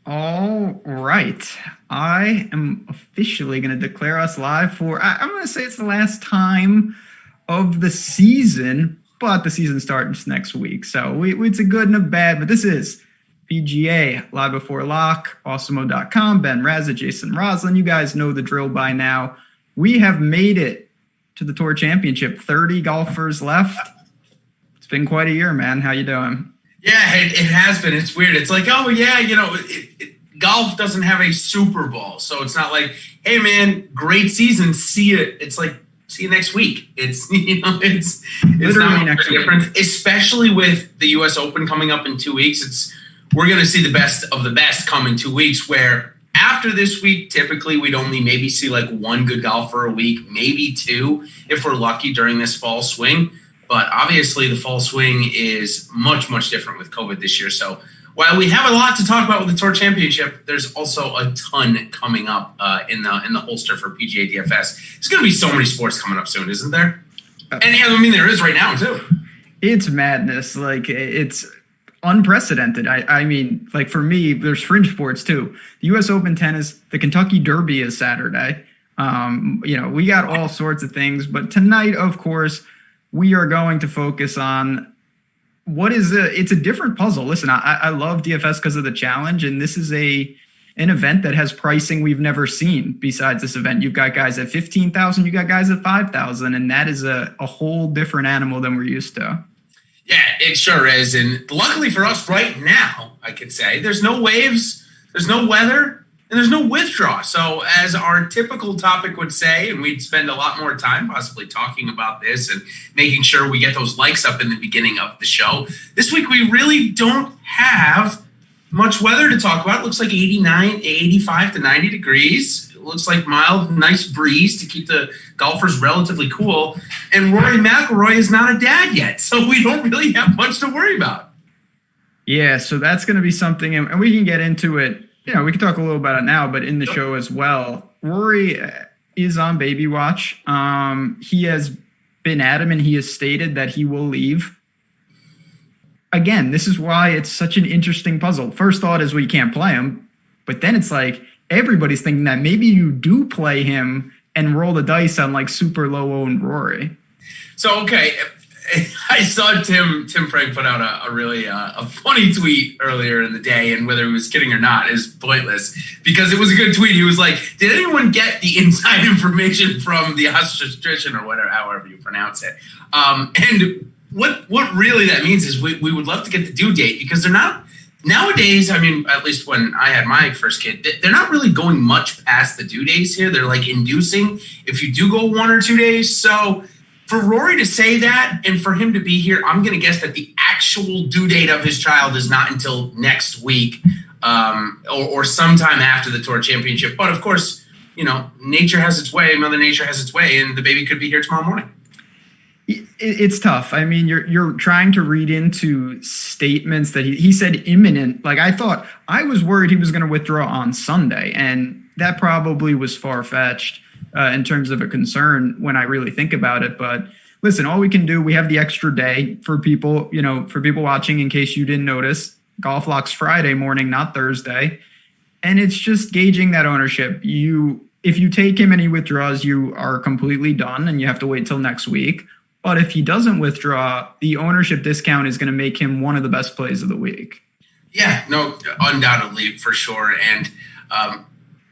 All right. I am officially going to declare us live for, I'm going to say it's the last time of the season, but the season starts next week. So it's a good and a bad, but this is PGA Live Before Lock, Awesemo.com, Ben Rasa, Jason Rouslin. You guys know the drill by now. We have made it to the Tour Championship. 30 golfers left. It's been quite a year, man. How you doing? Yeah, it has been. It's weird. It's like, oh, yeah, golf doesn't have a Super Bowl. So it's not like, hey, man, great season. See you. It's like, see you next week. It's, it's Literally not next week. different, especially with the U.S. Open coming up in 2 weeks. We're going to see the best of the best come in 2 weeks, where after this week, typically we'd only maybe see like one good golfer a week, maybe two, if we're lucky during this fall swing. But obviously the fall swing is much, much different with COVID this year. So while we have a lot to talk about with the Tour Championship, there's also a ton coming up in the holster for PGA DFS. There's going to be so many sports coming up soon, isn't there? And I mean, there is right now too. It's madness. Like, it's unprecedented. I mean, like, for me, there's fringe sports too. The U.S. Open tennis, the Kentucky Derby is Saturday. We got all sorts of things. But tonight, of course, we are going to focus on it's a different puzzle. Listen, I love DFS because of the challenge, and this is an event that has pricing we've never seen besides this event. You've got guys at 15,000, you got guys at 5,000, and that is a whole different animal than we're used to. Yeah, it sure is. And luckily for us right now, I could say, there's no waves, there's no weather, and there's no withdraw. So as our typical topic would say, and we'd spend a lot more time possibly talking about this and making sure we get those likes up in the beginning of the show. This week, we really don't have much weather to talk about. It looks like 85 to 90 degrees. It looks like mild, nice breeze to keep the golfers relatively cool. And Rory McIlroy is not a dad yet, so we don't really have much to worry about. Yeah, so that's going to be something, and we can get into it. We can talk a little about it now, but in the show as well. Rory is on baby watch. He has been adamant. He has stated that he will leave. Again, this is why it's such an interesting puzzle. First thought is, well, you can't play him. But then it's like everybody's thinking that maybe you do play him and roll the dice on like super low-owned Rory. So, okay, I saw Tim Frank put out a really a funny tweet earlier in the day, and whether he was kidding or not is pointless because it was a good tweet. He was like, did anyone get the inside information from the obstetrician or whatever, however you pronounce it? And what really that means is we would love to get the due date, because they're not nowadays. I mean, at least when I had my first kid, they're not really going much past the due days here. They're like inducing if you do go 1 or 2 days. So for Rory to say that and for him to be here, I'm going to guess that the actual due date of his child is not until next week or sometime after the Tour Championship. But of course, nature has its way. Mother Nature has its way, and the baby could be here tomorrow morning. It's tough. I mean, you're trying to read into statements that he said imminent. Like, I was worried he was going to withdraw on Sunday, and that probably was far-fetched in terms of a concern when I really think about it. But listen, all we can do, we have the extra day for people, for people watching, in case you didn't notice. Golf Lock's Friday morning, not Thursday. And it's just gauging that ownership. If you take him and he withdraws, you are completely done and you have to wait till next week. But if he doesn't withdraw, the ownership discount is going to make him one of the best plays of the week. Yeah, no, undoubtedly, for sure. And,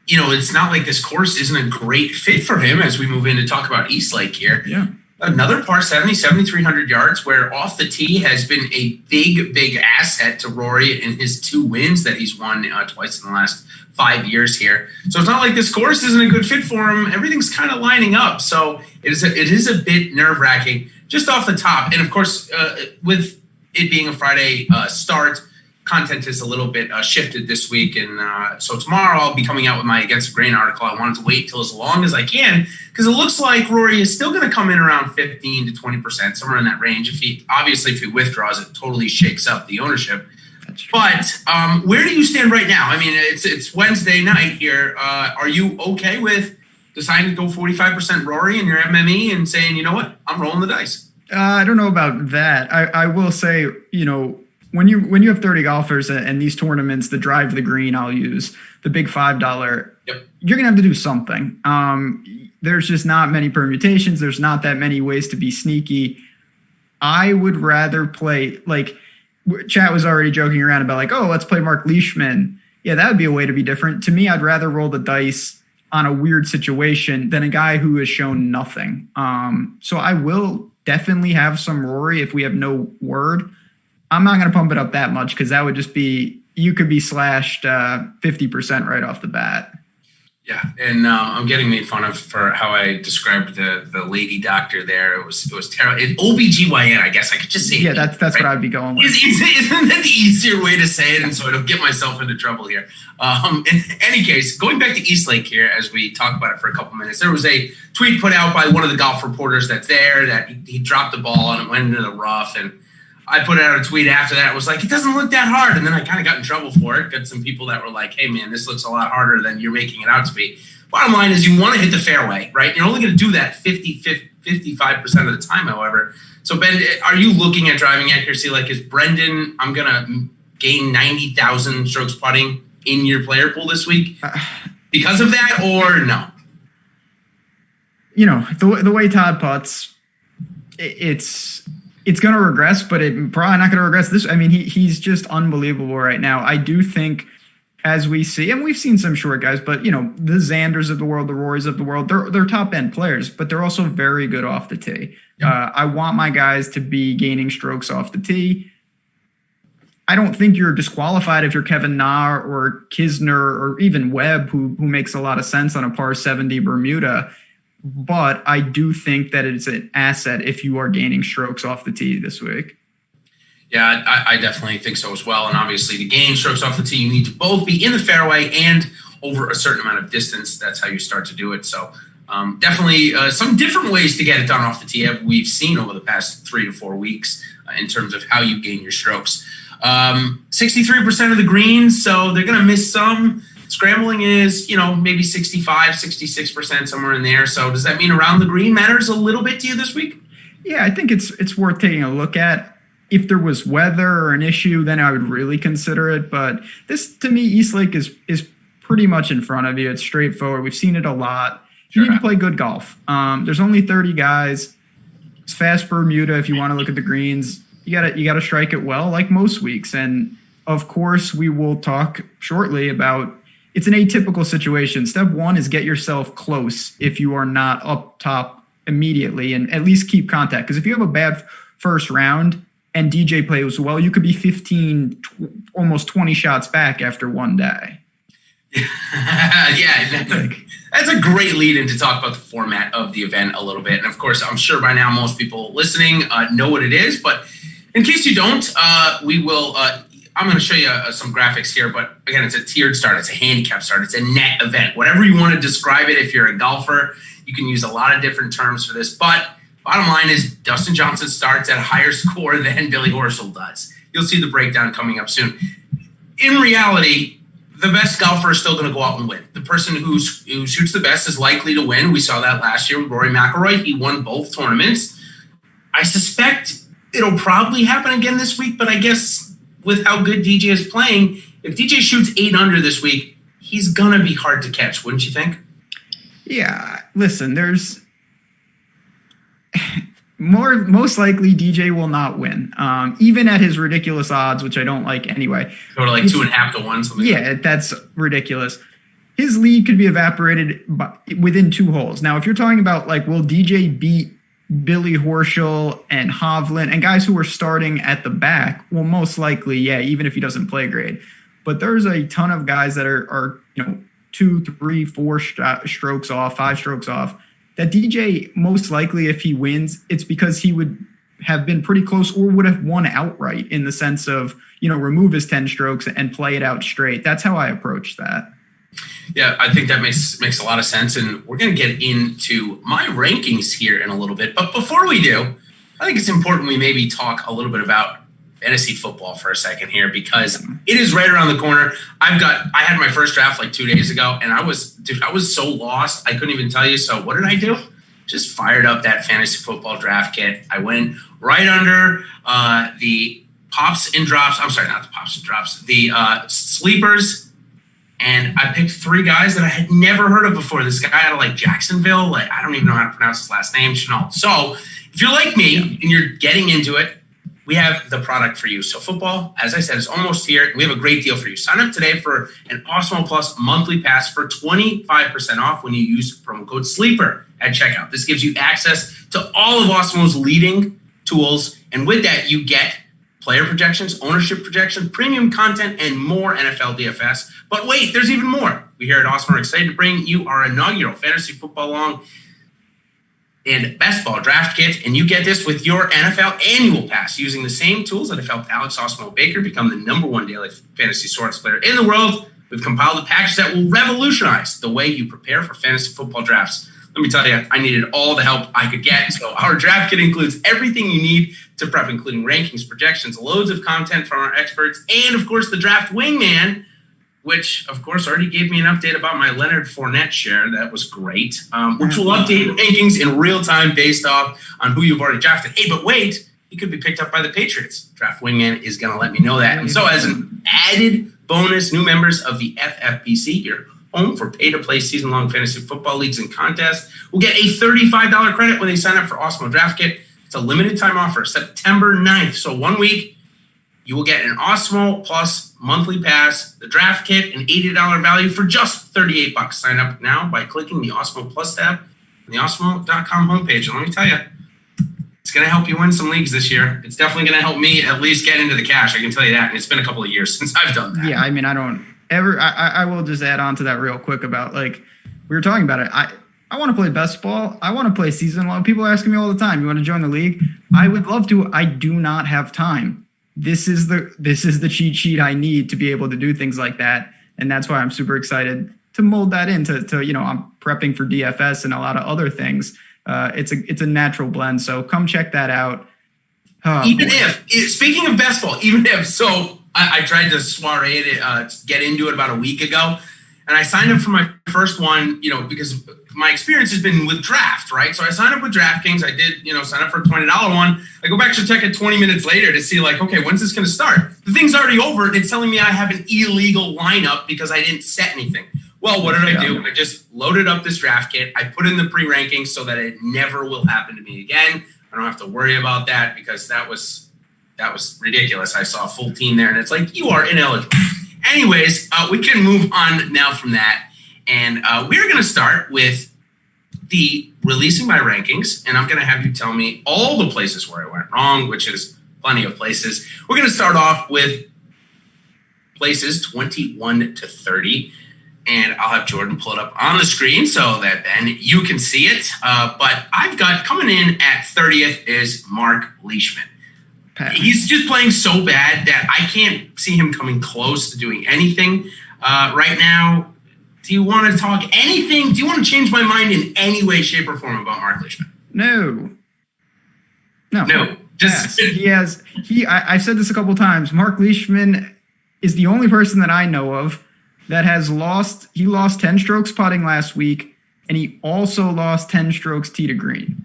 it's not like this course isn't a great fit for him as we move in to talk about East Lake here. Yeah. Another par 70, 7,300 yards, where off the tee has been a big, big asset to Rory in his 2 wins that he's won twice in the last 5 years here. So it's not like this course isn't a good fit for him. Everything's kind of lining up. So it is a bit nerve-wracking just off the top. And of course, with it being a Friday start, content is a little bit shifted this week. And so tomorrow I'll be coming out with my Against the Grain article. I wanted to wait till as long as I can, because it looks like Rory is still going to come in around 15 to 20%, somewhere in that range. If he withdraws, it totally shakes up the ownership. But where do you stand right now? I mean, it's Wednesday night here. Are you okay with deciding to go 45% Rory in your MME and saying, you know what, I'm rolling the dice? I don't know about that. I will say, when you have 30 golfers and these tournaments, the drive the green, I'll use the big $5. Yep. You're gonna have to do something. There's just not many permutations. There's not that many ways to be sneaky. I would rather play, like, chat was already joking around about, like, oh, let's play Mark Leishman. Yeah, that would be a way to be different. To me, I'd rather roll the dice on a weird situation than a guy who has shown nothing. So I will definitely have some Rory if we have no word. I'm not going to pump it up that much because that would just be, you could be slashed 50% right off the bat. Yeah, and I'm getting made fun of for how I described the lady doctor there. It was terrible. OBGYN, I guess I could just say. Yeah, that's right? What I'd be going with. Isn't that the easier way to say it? And so I don't get myself into trouble here. In any case, going back to Eastlake here, as we talk about it for a couple minutes, there was a tweet put out by one of the golf reporters that's there that he dropped the ball and it went into the rough. And I put out a tweet after that. It was like, it doesn't look that hard. And then I kind of got in trouble for it. Got some people that were like, hey, man, this looks a lot harder than you're making it out to be. Bottom line is you want to hit the fairway, right? You're only going to do that 55% of the time, however. So, Ben, are you looking at driving accuracy? Like, is Brendan, I'm going to gain 90,000 strokes putting in your player pool this week because of that, or no? You know, the way Todd putts, it's going to regress, but it probably not going to regress this. I mean, he's just unbelievable right now. I do think, as we see, and we've seen some short guys, but, you know, the Xanders of the world, the Rorys of the world, they're top-end players, but they're also very good off the tee. Yeah. I want my guys to be gaining strokes off the tee. I don't think you're disqualified if you're Kevin Na or Kisner or even Webb, who makes a lot of sense on a par 70 Bermuda. But I do think that it's an asset if you are gaining strokes off the tee this week. Yeah, I definitely think so as well. And obviously to gain strokes off the tee, you need to both be in the fairway and over a certain amount of distance. That's how you start to do it. So definitely some different ways to get it done off the tee we've seen over the past 3 to 4 weeks in terms of how you gain your strokes. 63% of the greens, so they're going to miss some. Scrambling is, you know, maybe 65, 66%, somewhere in there. So does that mean around the green matters a little bit to you this week? Yeah, I think it's worth taking a look at. If there was weather or an issue, then I would really consider it. But this, to me, Eastlake is pretty much in front of you. It's straightforward. We've seen it a lot. You need to play good golf. There's only 30 guys. It's fast Bermuda. If you want to look at the greens, you gotta strike it well, like most weeks. And of course, we will talk shortly about. It's an atypical situation. Step one is get yourself close if you are not up top immediately, and at least keep contact. Because if you have a bad first round and DJ plays well, you could be 15, almost 20 shots back after one day. Yeah, that's a great lead in to talk about the format of the event a little bit. And of course, I'm sure by now most people listening know what it is. But in case you don't, we will I'm going to show you some graphics here, but again, it's a tiered start. It's a handicap start. It's a net event. Whatever you want to describe it, if you're a golfer, you can use a lot of different terms for this. But bottom line is Dustin Johnson starts at a higher score than Billy Horschel does. You'll see the breakdown coming up soon. In reality, the best golfer is still going to go out and win. The person who shoots the best is likely to win. We saw that last year with Rory McIlroy. He won both tournaments. I suspect it'll probably happen again this week, but I guess with how good DJ is playing, if DJ shoots 8 under this week, he's going to be hard to catch, wouldn't you think? Yeah, listen, there's most likely DJ will not win, even at his ridiculous odds, which I don't like anyway. Go to like 2.5 to 1, something. Yeah, like that's ridiculous. His lead could be evaporated within 2 holes. Now, if you're talking about, like, will DJ beat Billy Horschel and Hovland and guys who are starting at the back, well, most likely, yeah, even if he doesn't play great. But there's a ton of guys that are 2, 3, 4 strokes off, 5 strokes off, that DJ, most likely, if he wins, it's because he would have been pretty close or would have won outright, in the sense of, remove his 10 strokes and play it out straight. That's how I approach that. Yeah, I think that makes a lot of sense, and we're going to get into my rankings here in a little bit. But before we do, I think it's important we maybe talk a little bit about fantasy football for a second here, because it is right around the corner. I had my first draft like 2 days ago, and I was so lost I couldn't even tell you. So what did I do? Just fired up that fantasy football draft kit. I went right under the pops and drops. I'm sorry, not the pops and drops. The sleepers. And I picked 3 guys that I had never heard of before. This guy out of Jacksonville. I don't even know how to pronounce his last name, Chenault. So if you're like me and you're getting into it, we have the product for you. So football, as I said, is almost here. We have a great deal for you. Sign up today for an Awesemo Plus monthly pass for 25% off when you use promo code SLEEPER at checkout. This gives you access to all of Awesemo's leading tools. And with that, you get player projections, ownership projections, premium content, and more NFL DFS. But wait, there's even more. We here at Awesemo are excited to bring you our inaugural fantasy football long and best ball draft kit, and you get this with your NFL annual pass using the same tools that have helped Alex Awesemo Baker become the #1 daily fantasy sports player in the world. We've compiled a package that will revolutionize the way you prepare for fantasy football drafts. Let me tell you, I needed all the help I could get. So our draft kit includes everything you need to prep, including rankings, projections, loads of content from our experts, and of course the draft wingman, which, of course, already gave me an update about my Leonard Fournette share. That was great. Which will update rankings in real time based off on who you've already drafted. Hey, but wait, he could be picked up by the Patriots. Draft Wingman is going to let me know that. And so as an added bonus, new members of the FFPC, your home for pay-to-play season-long fantasy football leagues and contests, will get a $35 credit when they sign up for Awesemo Draft Kit. It's a limited time offer, September 9th. So 1 week, you will get an Awesemo Plus monthly pass, the draft kit, an $80 value for just $38. Sign up now by clicking the Awesemo Plus tab on the Awesemo.com homepage. And let me tell you, it's going to help you win some leagues this year. It's definitely going to help me at least get into the cash. I can tell you that. And it's been a couple of years since I've done that. Yeah, I mean, I will just add on to that real quick about, we were talking about it. I want to play best ball. I want to play season long. People are asking me all the time, you want to join the league? I would love to. I do not have time. This is the cheat sheet I need to be able to do things like that. And that's why I'm super excited to mold that into I'm prepping for DFS and a lot of other things. It's a natural blend. So come check that out. Speaking of best ball, I tried to soiree it, get into it about a week ago. And I signed up for my first one, because my experience has been with draft, right? So I signed up with DraftKings. I did, sign up for a $20 one. I go back to check it 20 minutes later to see okay, when's this going to start? The thing's already over. And it's telling me I have an illegal lineup because I didn't set anything. Well, what did I do? I just loaded up this draft kit. I put in the pre-rankings so that it never will happen to me again. I don't have to worry about that because that was ridiculous. I saw a full team there and it's you are ineligible. Anyways, we can move on now from that. And we're going to start with the releasing my rankings. And I'm going to have you tell me all the places where I went wrong, which is plenty of places. We're going to start off with places 21 to 30. And I'll have Jordan pull it up on the screen so that then you can see it. But I've got coming in at 30th is Mark Leishman. He's just playing so bad that I can't see him coming close to doing anything right now. Do you want to talk anything? Do you want to change my mind in any way, shape, or form about Mark Leishman? No. Just I've said this a couple times. Mark Leishman is the only person that I know of that has lost. He lost 10 strokes putting last week, and he also lost 10 strokes tee to green.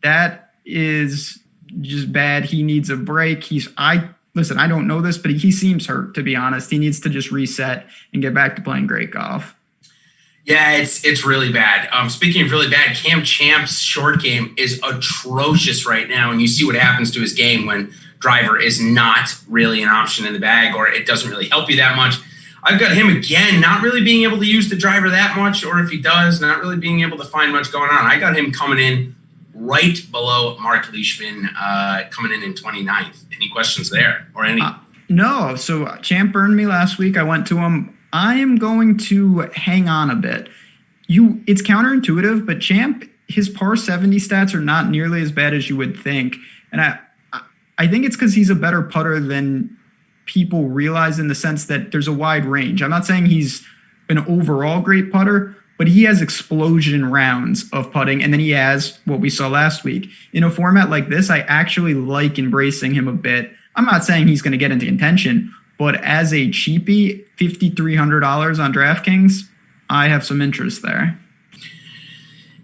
That is just bad. He needs a break. I don't know this, but he seems hurt, to be honest. He needs to just reset and get back to playing great golf. Yeah, it's really bad. Speaking of really bad, Cam Champ's short game is atrocious right now, and you see what happens to his game when driver is not really an option in the bag or it doesn't really help you that much. I've got him again, not really being able to use the driver that much, or if he does, not really being able to find much going on. I got him coming in right below Mark Leishman, coming in 29th. Any questions there or any? No. So Champ burned me last week. I went to him. I am going to hang on a bit. It's counterintuitive, but Champ, his par 70 stats are not nearly as bad as you would think. And I think it's because he's a better putter than people realize, in the sense that there's a wide range. I'm not saying he's an overall great putter, but he has explosion rounds of putting, and then he has what we saw last week. In a format like this, I actually like embracing him a bit. I'm not saying he's going to get into contention, but as a cheapie, $5,300 on DraftKings, I have some interest there.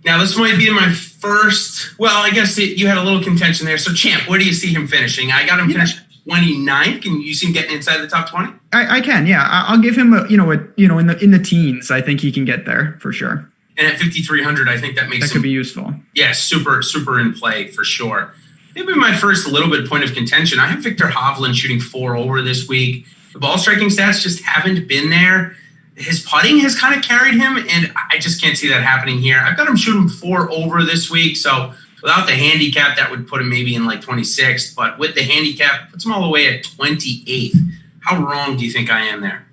Now, this might be my first. Well, I guess you had a little contention there. So, Champ, where do you see him finishing? I got him finishing 29th. Can you see him getting inside the top 20? I can, yeah. I'll give him in the teens. I think he can get there for sure. And at 5,300, I think that could be useful. Yeah, super in play for sure. Maybe my first little bit point of contention. I have Viktor Hovland shooting 4 over this week. The ball striking stats just haven't been there. His putting has kind of carried him, and I just can't see that happening here. I've got him shooting 4 over this week, so without the handicap, that would put him maybe in like 26th. But with the handicap, puts him all the way at 28th. How wrong do you think I am there?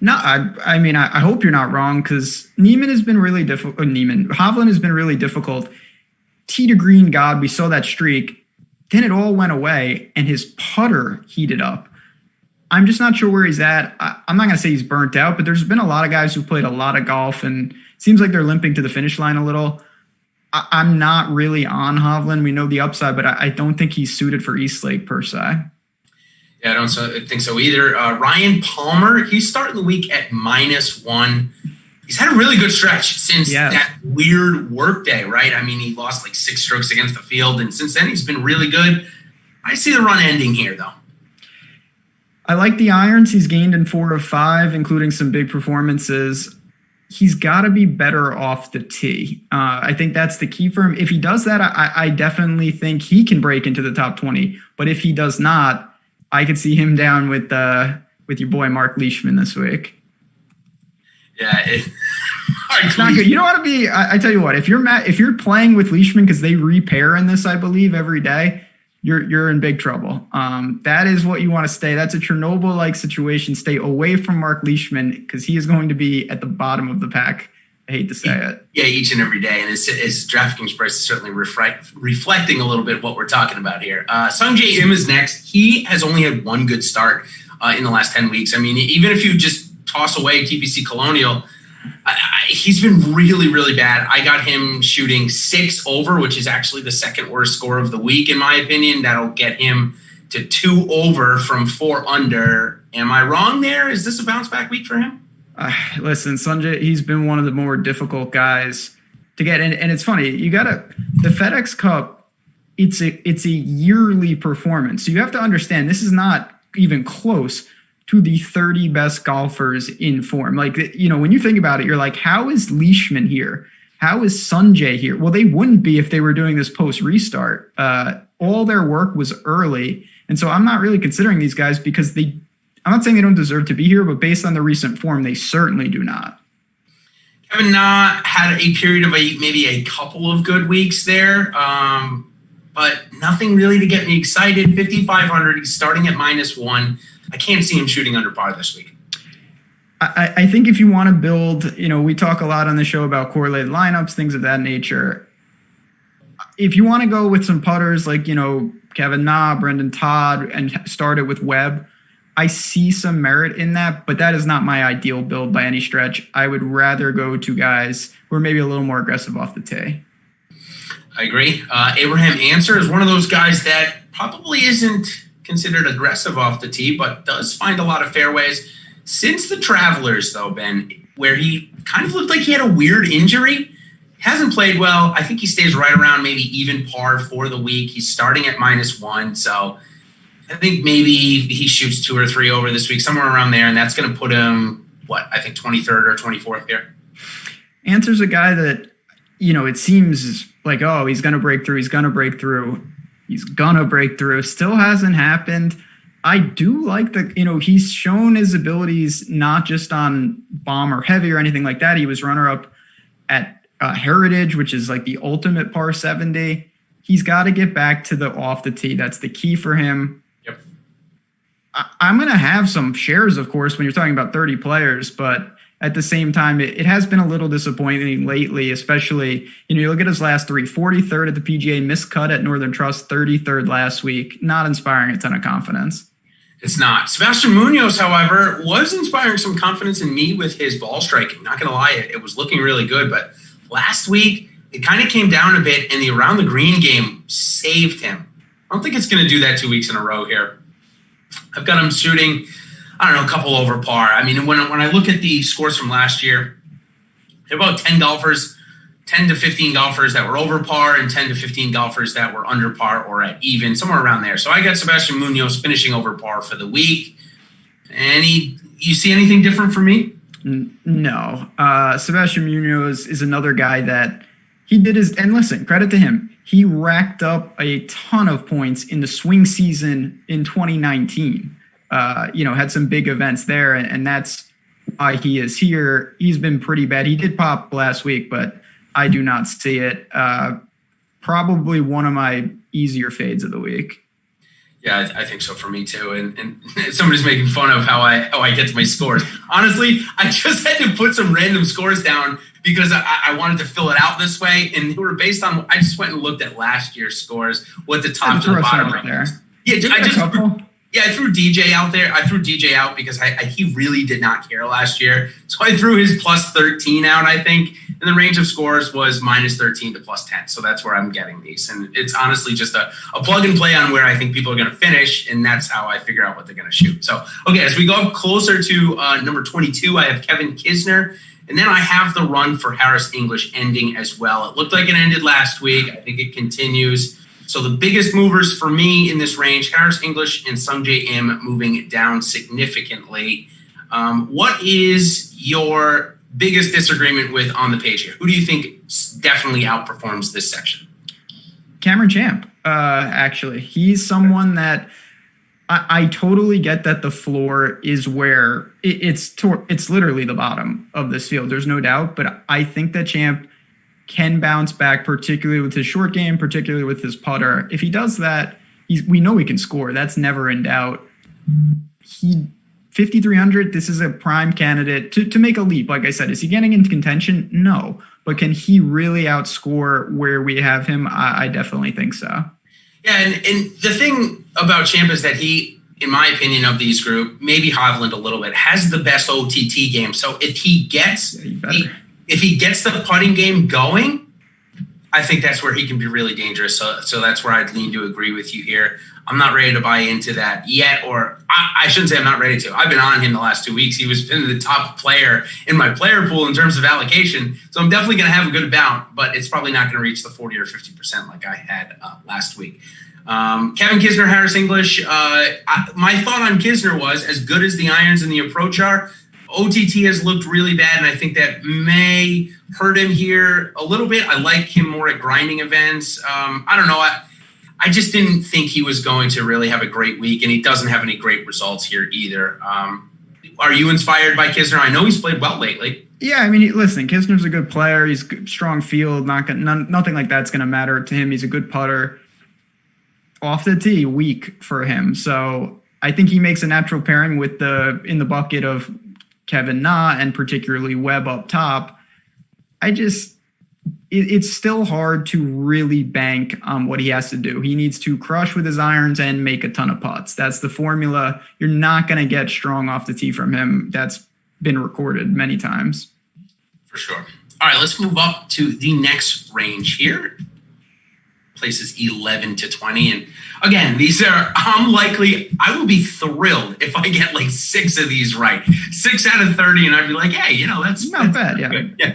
No, I hope you're not wrong, because Hovland has been really difficult. Tee to green God, we saw that streak. Then it all went away, and his putter heated up. I'm just not sure where he's at. I'm not going to say he's burnt out, but there's been a lot of guys who played a lot of golf, and it seems like they're limping to the finish line a little. I'm not really on Hovland. We know the upside, but I don't think he's suited for Eastlake per se. Yeah, I don't think so either. Ryan Palmer, he's starting the week at -1. He's had a really good stretch since that weird work day, right? I mean, he lost like 6 strokes against the field, and since then he's been really good. I see the run ending here, though. I like the irons. He's gained in 4 of 5, including some big performances. He's got to be better off the tee. I think that's the key for him. If he does that, I definitely think he can break into the top 20. But if he does not, I could see him down with your boy Mark Leishman this week. Yeah, it's not good. You don't want to be. I tell you what, if you're playing with Leishman because they repair in this, I believe every day, you're in big trouble. That is what you want to stay. That's a Chernobyl-like situation. Stay away from Mark Leishman because he is going to be at the bottom of the pack. I hate to say it. Yeah, each and every day. And his DraftKings price is certainly reflecting a little bit what we're talking about here. Sung Jae Im is next. He has only had 1 good start in the last 10 weeks. I mean, even if you just toss away TPC Colonial, he's been really, really bad. I got him shooting 6 over, which is actually the second worst score of the week, in my opinion. That'll get him to 2 over from 4 under. Am I wrong there? Is this a bounce back week for him? Listen, Sanjay, he's been one of the more difficult guys to get. And it's funny, the FedEx Cup, it's a yearly performance. So you have to understand, this is not even close to the 30 best golfers in form. Like, when you think about it, you're like, how is Leishman here? How is Sanjay here? Well, they wouldn't be if they were doing this post restart. All their work was early. And so I'm not really considering these guys because I'm not saying they don't deserve to be here, but based on the recent form, they certainly do not. Kevin Na had a period of maybe a couple of good weeks there, but nothing really to get me excited. 5,500, he's starting at -1. I can't see him shooting under par this week. I think if you want to build, we talk a lot on the show about correlated lineups, things of that nature. If you want to go with some putters like, Kevin Na, Brendan Todd, and start it with Webb, I see some merit in that, but that is not my ideal build by any stretch. I would rather go to guys who are maybe a little more aggressive off the tee. I agree. Abraham Answer is one of those guys that probably isn't considered aggressive off the tee, but does find a lot of fairways. Since the Travelers, though, Ben, where he kind of looked like he had a weird injury, hasn't played well. I think he stays right around maybe even par for the week. He's starting at -1, so I think maybe he shoots 2 or 3 over this week, somewhere around there, and that's going to put him, 23rd or 24th here. Answer's a guy that, it seems like, he's going to break through. He's going to break through. He's going to break through. Still hasn't happened. I do like he's shown his abilities not just on bomb or heavy or anything like that. He was runner-up at Heritage, which is like the ultimate par 70. He's got to get back to the off the tee. That's the key for him. Yep. I'm going to have some shares, of course, when you're talking about 30 players, but at the same time, it has been a little disappointing lately, especially, you look at his last 3, 43rd at the PGA, miscut at Northern Trust, 33rd last week, not inspiring a ton of confidence. It's not. Sebastian Munoz, however, was inspiring some confidence in me with his ball striking. Not going to lie, it was looking really good, but last week, it kind of came down a bit, and the around the green game saved him. I don't think it's going to do that 2 weeks in a row here. I've got him shooting, a couple over par. I mean, when I look at the scores from last year, there are about 10 golfers 10 to 15 golfers that were over par and 10 to 15 golfers that were under par or at even, somewhere around there. So I got Sebastian Munoz finishing over par for the week. You see anything different for me? No. Sebastian Munoz is another guy that he did and listen, credit to him. He racked up a ton of points in the swing season in 2019. Had some big events there, and that's why he is here. He's been pretty bad. He did pop last week, but I do not see it. Probably one of my easier fades of the week. Yeah, I think so for me too. And somebody's making fun of how I get to my scores. Honestly, I just had to put some random scores down because I wanted to fill it out this way. And they were based on, I just went and looked at last year's scores, what the top to the bottom was. Yeah, I threw DJ out there. I threw DJ out because he really did not care last year. So I threw his plus 13 out, I think. And the range of scores was minus 13 to plus 10. So that's where I'm getting these. And it's honestly just a plug and play on where I think people are going to finish. And that's how I figure out what they're going to shoot. So, okay, as we go up closer to number 22, I have Kevin Kisner. And then I have the run for Harris English ending as well. It looked like it ended last week. I think it continues. So the biggest movers for me in this range, Harris English and Sungjae Im moving down significantly. What is your biggest disagreement with on the page here? Who do you think definitely outperforms this section? Cameron Champ, actually. He's someone that I totally get that the floor is where it's literally the bottom of this field. There's no doubt, but I think that Champ can bounce back, particularly with his short game, particularly with his putter. If he does that, we know he can score. That's never in doubt. 5,300, this is a prime candidate to make a leap. Like I said, is he getting into contention? No. But can he really outscore where we have him? I definitely think so. Yeah, and the thing about Champ is that he, in my opinion of these group, maybe Hovland a little bit, has the best OTT game. So if he gets... If he gets the putting game going, I think that's where he can be really dangerous. So that's where I'd lean to agree with you here. I'm not ready to buy into that yet, or I shouldn't say I'm not ready to. I've been on him the last 2 weeks. He was been the top player in my player pool in terms of allocation. So I'm definitely going to have a good bout, but it's probably not going to reach the 40 or 50% like I had last week. Kevin Kisner, Harris English. My thought on Kisner was, as good as the irons and the approach are, OTT has looked really bad, and I think that may hurt him here a little bit. I like him more at grinding events. I don't know. I just didn't think he was going to really have a great week, and he doesn't have any great results here either. Are you inspired by Kisner? I know he's played well lately. Yeah, I mean, listen, Kisner's a good player. He's good, strong field. Nothing like that's going to matter to him. He's a good putter. Off the tee, weak for him. So I think he makes a natural pairing with in the bucket of Kevin Na and particularly Webb up top. It's still hard to really bank on what he has to do. He needs to crush with his irons and make a ton of putts. That's the formula. You're not going to get strong off the tee from him. That's been recorded many times. For sure. All right, let's move up to the next range here. Places 11 to 20. And again, I will be thrilled if I get like 6 of these right. 6 out of 30, and I'd be like, hey, that's not bad. Yeah. Good. Yeah.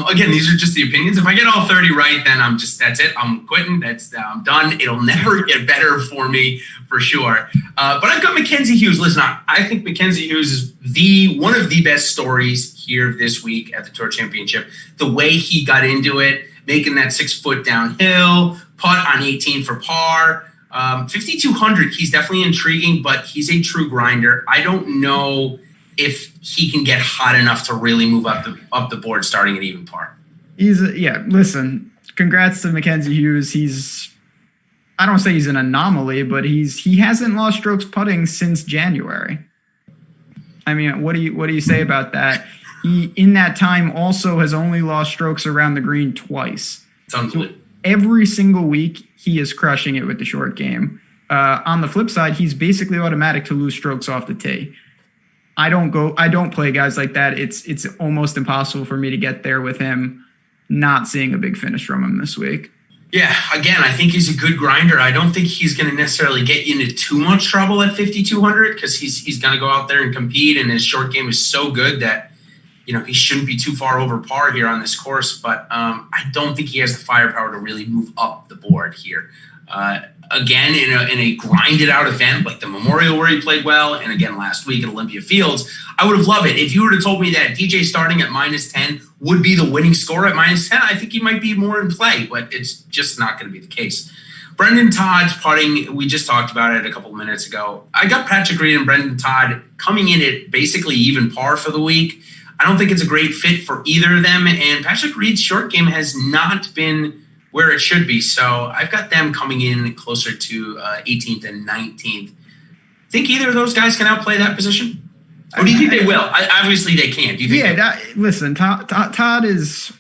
Again, these are just the opinions. If I get all 30 right, then that's it. I'm quitting. I'm done. It'll never get better for me for sure. But I've got Mackenzie Hughes. Listen, I think Mackenzie Hughes is one of the best stories here this week at the Tour Championship. The way he got into it, making that 6-foot downhill, putt on 18 for par. 5,200, he's definitely intriguing, but he's a true grinder. I don't know if he can get hot enough to really move up the board starting at even par. Listen, congrats to Mackenzie Hughes. I don't say he's an anomaly, but he hasn't lost strokes putting since January. I mean, what do you say about that? He, in that time, also has only lost strokes around the green twice. So every single week, he is crushing it with the short game. On the flip side, he's basically automatic to lose strokes off the tee. I don't play guys like that. It's almost impossible for me to get there with him. Not seeing a big finish from him this week. Yeah, again, I think he's a good grinder. I don't think he's going to necessarily get you into too much trouble at 5,200 because he's going to go out there and compete, and his short game is so good that he shouldn't be too far over par here on this course, but I don't think he has the firepower to really move up the board here. Again, in a grinded out event like the Memorial where he played well, and again last week at Olympia Fields, I would have loved it. If you were to told me that DJ starting at -10 would be the winning score at -10, I think he might be more in play, but it's just not going to be the case. Brendan Todd's putting, we just talked about it a couple of minutes ago. I got Patrick Reed and Brendan Todd coming in at basically even par for the week. I don't think it's a great fit for either of them, and Patrick Reed's short game has not been where it should be. So I've got them coming in closer to 18th and 19th. Think either of those guys can outplay that position? Or do you think they will? Obviously they can't. Do you think listen, Todd is...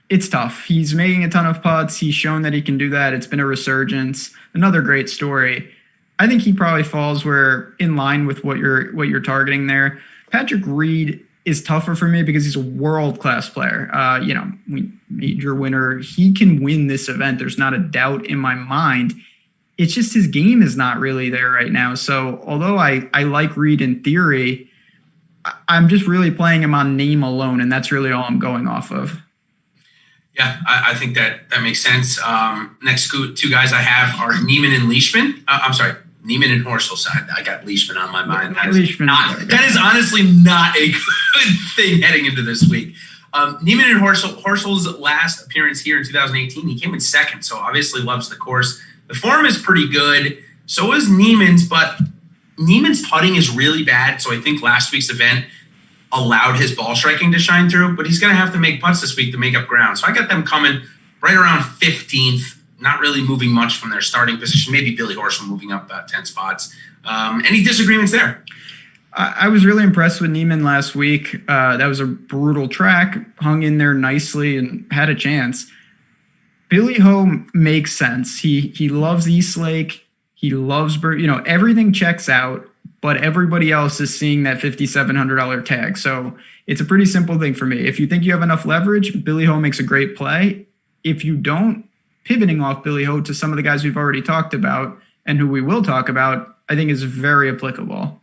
It's tough. He's making a ton of putts. He's shown that he can do that. It's been a resurgence. Another great story. I think he probably falls in line with what you're targeting there. Patrick Reed is tougher for me because he's a world-class player. Major winner. He can win this event. There's not a doubt in my mind. It's just his game is not really there right now. So although I like Reed in theory, I'm just really playing him on name alone, and that's really all I'm going off of. Yeah, I think that makes sense. Next two guys I have are Niemann and Leishman. I'm sorry, Niemann and Horschel. I got Leishman on my mind. That is honestly not a good thing heading into this week. Niemann and Horschel's last appearance here in 2018, he came in second, so obviously loves the course. The form is pretty good. So is Niemann's, but Niemann's putting is really bad, so I think last week's event allowed his ball striking to shine through, but he's going to have to make putts this week to make up ground. So I got them coming right around 15th, not really moving much from their starting position. Maybe Billy Horschel moving up about 10 spots. Any disagreements there? I was really impressed with Niemann last week. That was a brutal track, hung in there nicely and had a chance. Billy Ho makes sense. He loves East Lake. He loves, everything checks out. But everybody else is seeing that $5,700 tag. So it's a pretty simple thing for me. If you think you have enough leverage, Billy Ho makes a great play. If you don't, pivoting off Billy Ho to some of the guys we've already talked about and who we will talk about, I think is very applicable.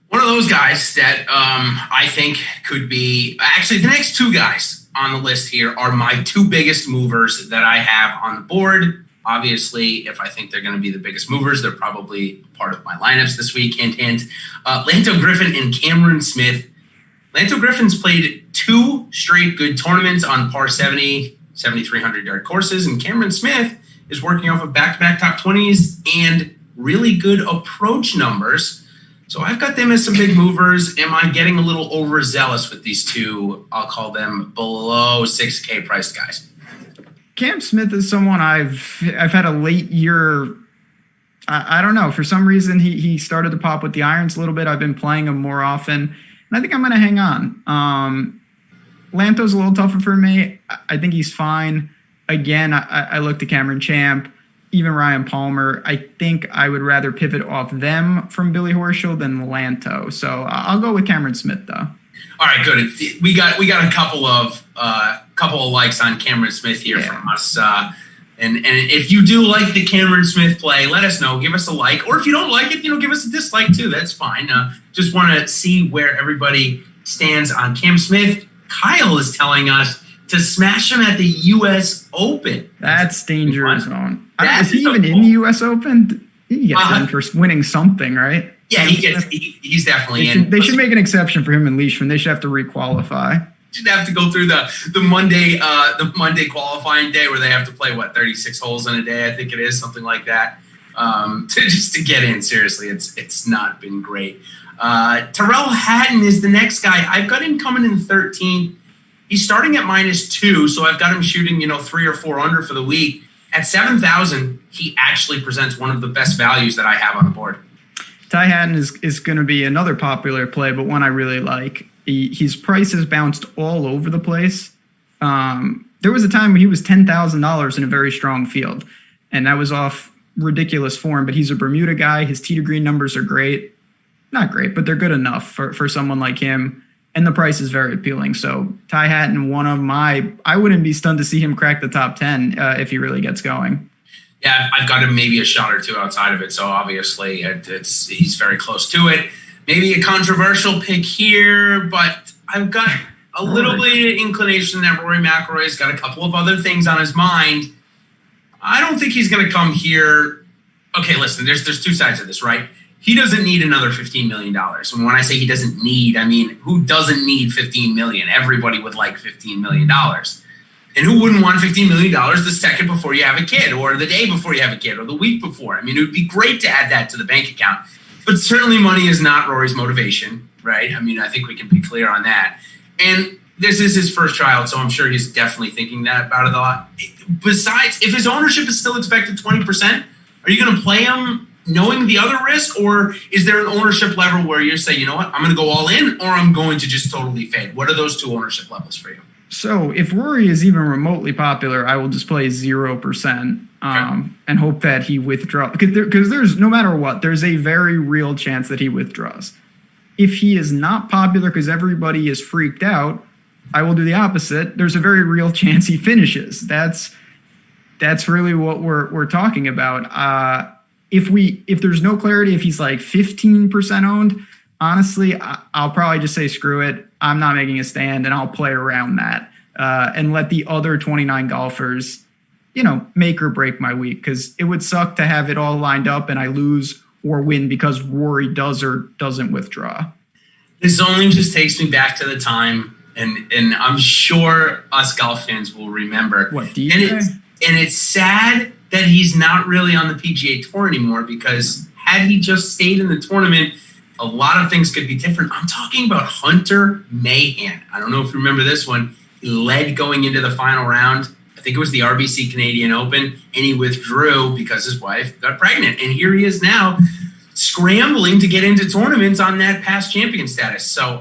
One of those guys that I think could be actually the next two guys on the list here are my two biggest movers that I have on the board. Obviously, if I think they're going to be the biggest movers, they're probably part of my lineups this week. Hint, hint. Lanto Griffin and Cameron Smith. Lanto Griffin's played two straight good tournaments on par 70, 7,300-yard courses, and Cameron Smith is working off of back-to-back top 20s and really good approach numbers. So I've got them as some big movers. Am I getting a little overzealous with these two? I'll call them below 6K priced guys. Cam Smith is someone I've had a late year. I don't know. For some reason, he started to pop with the irons a little bit. I've been playing him more often, and I think I'm going to hang on. Lanto's a little tougher for me. I think he's fine. Again, I looked at Cameron Champ, even Ryan Palmer. I think I would rather pivot off them from Billy Horschel than Lanto. So I'll go with Cameron Smith, though. All right, good. We got a couple of likes on Cameron Smith here from us. And if you do like the Cameron Smith play, let us know. Give us a like. Or if you don't like it, give us a dislike too. That's fine. Just want to see where everybody stands on Cam Smith. Kyle is telling us to smash him at the U.S. Open. That's danger zone. Is he even in the U.S. Open? He gets in for winning something, right? Yeah, he's definitely in. They should make an exception for him and Leishman. They should have to requalify. Should have to go through the Monday qualifying day where they have to play 36 holes in a day, I think it is, something like that, to get in. Seriously, it's not been great. Tyrrell Hatton is the next guy. I've got him coming in 13th. He's starting at -2, so I've got him shooting 3 or 4 under for the week. At 7,000, he actually presents one of the best values that I have on the board. Ty Hatton is going to be another popular play, but one I really like. His price has bounced all over the place. There was a time when he was $10,000 in a very strong field, and that was off ridiculous form, but he's a Bermuda guy. His tee to green numbers are great. Not great, but they're good enough for someone like him, and the price is very appealing. So Ty Hatton, I wouldn't be stunned to see him crack the top 10 if he really gets going. Yeah, I've got him maybe a shot or two outside of it, so obviously he's very close to it. Maybe a controversial pick here, but I've got a little bit of inclination that Rory McIlroy's got a couple of other things on his mind. I don't think he's going to come here. Okay, listen, there's two sides of this, right? He doesn't need another $15 million. And when I say he doesn't need, I mean, who doesn't need $15 million? Everybody would like $15 million. And who wouldn't want $15 million the second before you have a kid, or the day before you have a kid, or the week before? I mean, it would be great to add that to the bank account. But certainly money is not Rory's motivation, right? I mean, I think we can be clear on that. And this is his first child, so I'm sure he's definitely thinking that about it a lot. Besides, if his ownership is still expected 20%, are you going to play him knowing the other risk, or is there an ownership level where you say, you know what, I'm going to go all in, or I'm going to just totally fade? What are those two ownership levels for you? So if Rory is even remotely popular, I will just play 0% and hope that he withdraws. Because there's, no matter what, there's a very real chance that he withdraws. If he is not popular because everybody is freaked out, I will do the opposite. There's a very real chance he finishes. That's really what we're talking about. If there's no clarity, if he's like 15% owned, honestly, I'll probably just say screw it. I'm not making a stand, and I'll play around that and let the other 29 golfers, make or break my week, because it would suck to have it all lined up and I lose or win because Rory does or doesn't withdraw. This only just takes me back to the time, and I'm sure us golf fans will remember. What, DJ? And it's sad that he's not really on the PGA Tour anymore, because had he just stayed in the tournament, a lot of things could be different. I'm talking about Hunter Mahan. I don't know if you remember this one. He led going into the final round. I think it was the RBC Canadian Open, and he withdrew because his wife got pregnant. And here he is now scrambling to get into tournaments on that past champion status. So,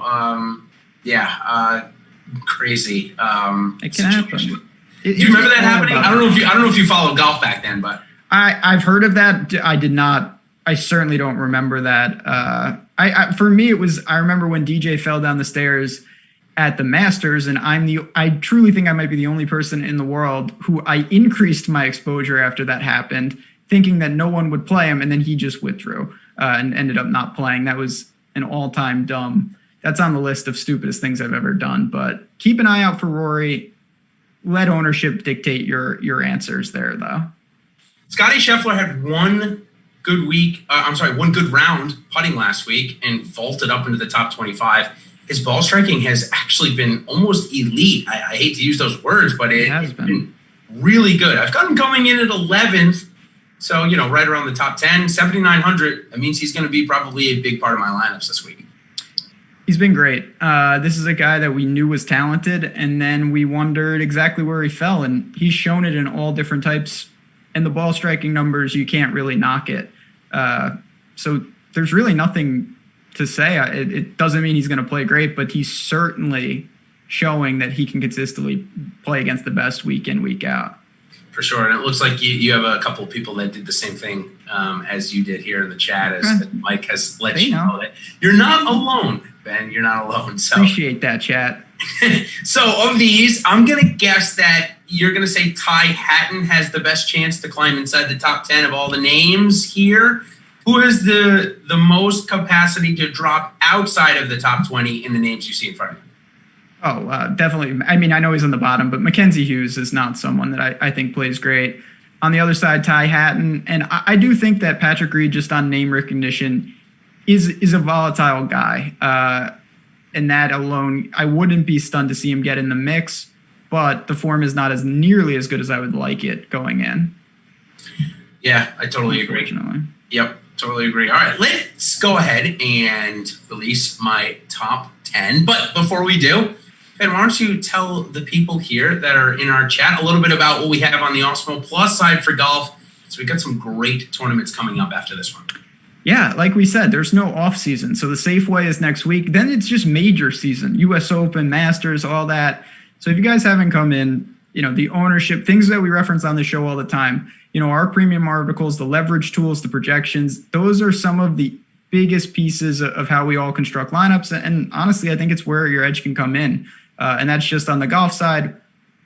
crazy. It can happen. Do you remember that happening? I don't know if you followed golf back then, but I've heard of that. I did not. I certainly don't remember that. For me, it was. I remember when DJ fell down the stairs at the Masters, and I truly think I might be the only person in the world who I increased my exposure after that happened, thinking that no one would play him, and then he just withdrew and ended up not playing. That was an all-time dumb. That's on the list of stupidest things I've ever done. But keep an eye out for Rory. Let ownership dictate your answers there, though. Scotty Scheffler had one good round putting last week and vaulted up into the top 25. His ball striking has actually been almost elite. I hate to use those words, but it's been really good. I've got him coming in at 11th, so right around the top 10, 7,900. That means he's going to be probably a big part of my lineups this week. He's been great. This is a guy that we knew was talented, and then we wondered exactly where he fell, and he's shown it in all different types. And the ball striking numbers, you can't really knock it. So there's really nothing to say. It doesn't mean he's going to play great, but he's certainly showing that he can consistently play against the best week in, week out. For sure. And it looks like you have a couple of people that did the same thing as you did here in the chat, as Mike has let you know that you're not alone, Ben. You're not alone. So appreciate that, chat. So of these, I'm going to guess that you're going to say Ty Hatton has the best chance to climb inside the top 10 of all the names here. Who has the most capacity to drop outside of the top 20 in the names you see in front of you? Oh, definitely. I mean, I know he's on the bottom, but Mackenzie Hughes is not someone that I think plays great. On the other side, Ty Hatton. And I do think that Patrick Reed, just on name recognition, is a volatile guy. And that alone, I wouldn't be stunned to see him get in the mix, but the form is not as nearly as good as I would like it going in. Yeah, I totally agree. Yep, totally agree. All right, let's go ahead and release my top 10. But before we do, Ben, why don't you tell the people here that are in our chat a little bit about what we have on the Awesemo Plus side for golf. So we got some great tournaments coming up after this one. Yeah, like we said, there's no off season. So the safe way is next week. Then it's just major season, US Open, Masters, all that. So if you guys haven't come in, the ownership, things that we reference on the show all the time, our premium articles, the leverage tools, the projections, those are some of the biggest pieces of how we all construct lineups. And honestly, I think it's where your edge can come in. And that's just on the golf side.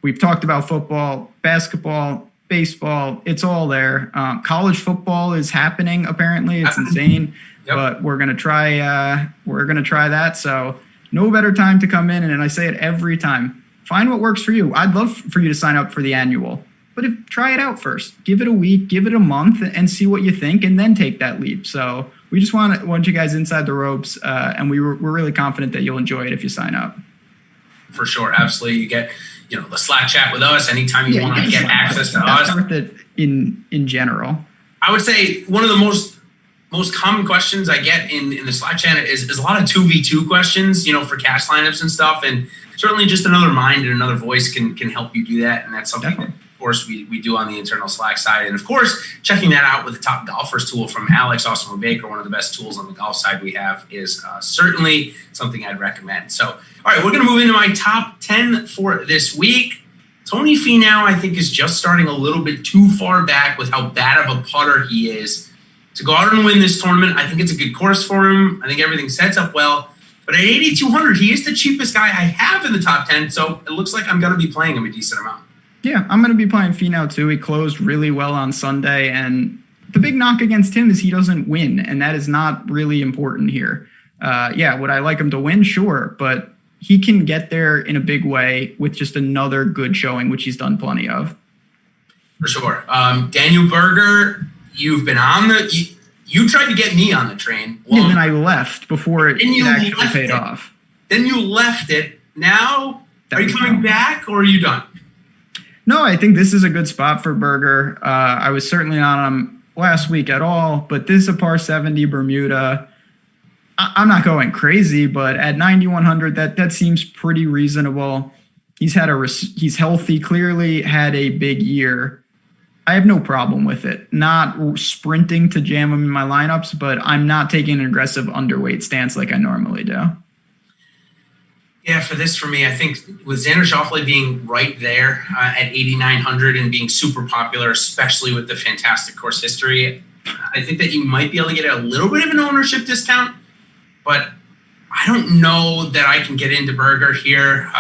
We've talked about football, basketball, baseball. It's all there. College football is happening, apparently. It's insane. Yep. but we're gonna try that. So no better time to come in, and I say it every time. Find what works for you. I'd love for you to sign up for the annual, but try it out first. Give it a week, give it a month, and see what you think, and then take that leap. So we just want you guys inside the ropes, and we're really confident that you'll enjoy it if you sign up. For sure, absolutely. You get the Slack chat with us anytime you want to get access to us. That's worth it in general. I would say one of the most common questions I get in the Slack chat is a lot of 2v2 questions, for cash lineups and stuff. And certainly just another mind and another voice can help you do that. And that's something that, of course, we do on the internal Slack side. And of course, checking that out with the Top Golfers tool from Alex Awesemo Baker, one of the best tools on the golf side we have, is certainly something I'd recommend. So, all right, we're going to move into my top 10 for this week. Tony Finau, I think, is just starting a little bit too far back with how bad of a putter he is to go out and win this tournament. I think it's a good course for him. I think everything sets up well. But at 8,200, he is the cheapest guy I have in the top 10, so it looks like I'm going to be playing him a decent amount. Yeah, I'm going to be playing Finau too. He closed really well on Sunday, and the big knock against him is he doesn't win, and that is not really important here. Would I like him to win? Sure, but he can get there in a big way with just another good showing, which he's done plenty of. For sure. Daniel Berger, you've been on you tried to get me on the train. And then I left before it actually paid off. Then you left it. Now, are you coming back or are you done? No, I think this is a good spot for Berger. I was certainly not on him last week at all, but this is a par 70 Bermuda. I'm not going crazy, but at 9,100, that seems pretty reasonable. He's healthy, clearly had a big year. I have no problem with it. Not sprinting to jam him in my lineups, but I'm not taking an aggressive underweight stance like I normally do. Yeah, for me, I think with Xander Schauffele being right there at 8,900 and being super popular, especially with the fantastic course history, I think that you might be able to get a little bit of an ownership discount, but I don't know that I can get into Berger here.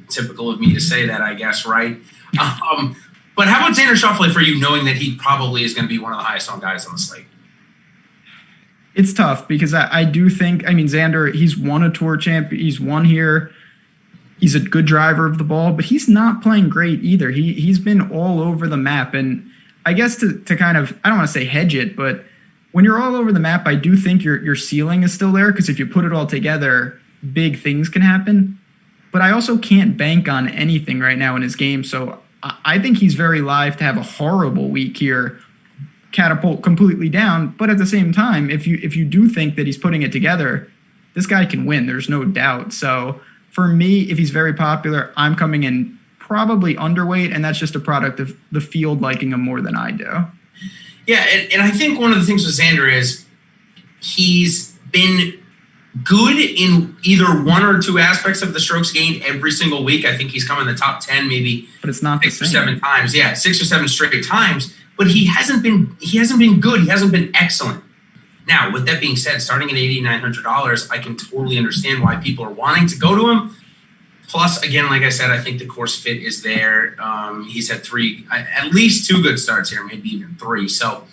Typical of me to say that, I guess, right? But how about Xander Schauffele for you, knowing that he probably is going to be one of the highest owned guys on the slate? It's tough because I do think, Xander, he's won a tour champ. He's won here. He's a good driver of the ball, but he's not playing great either. He's been all over the map. And I guess to kind of, I don't want to say hedge it, but when you're all over the map, I do think your ceiling is still there because if you put it all together, big things can happen. But I also can't bank on anything right now in his game. So I think he's very live to have a horrible week here, catapult completely down. But at the same time, if you do think that he's putting it together, this guy can win. There's no doubt. So for me, if he's very popular, I'm coming in probably underweight, and that's just a product of the field liking him more than I do. Yeah, and I think one of the things with Xander is he's been good in either one or two aspects of the strokes gained every single week. I think he's come in the top 10 maybe, but it's not 6 or 7 times. Yeah, 6 or 7 straight times. But he hasn't been good. He hasn't been excellent. Now, with that being said, starting at $8,900, I can totally understand why people are wanting to go to him. Plus, again, like I said, I think the course fit is there. He's had at least 2 good starts here, maybe even 3. So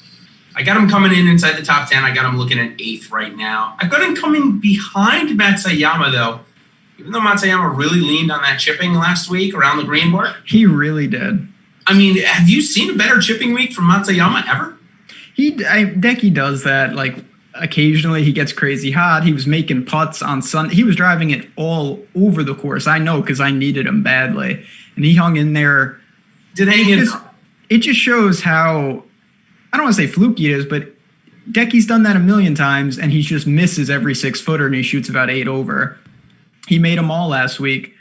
I got him coming in inside the top 10. I got him looking at 8th right now. I've got him coming behind Matsuyama, though. Even though Matsuyama really leaned on that chipping last week around the green board. He really did. Have you seen a better chipping week from Matsuyama ever? Decky does that. Like, occasionally he gets crazy hot. He was making putts on Sunday. He was driving it all over the course. I know because I needed him badly. And he hung in there. It just shows how, I don't want to say fluky it is, but Decky's done that a million times, and he just misses every 6-footer, and he shoots about 8 over. He made them all last week.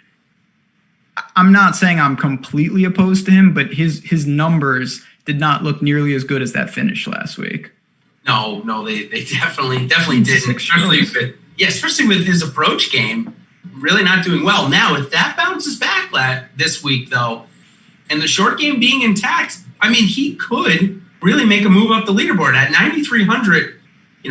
I'm not saying I'm completely opposed to him, but his numbers did not look nearly as good as that finish last week. No, they definitely didn't. Especially with his approach game, really not doing well. Now, if that bounces back this week, though, and the short game being intact, he could really make a move up the leaderboard. At 9,300,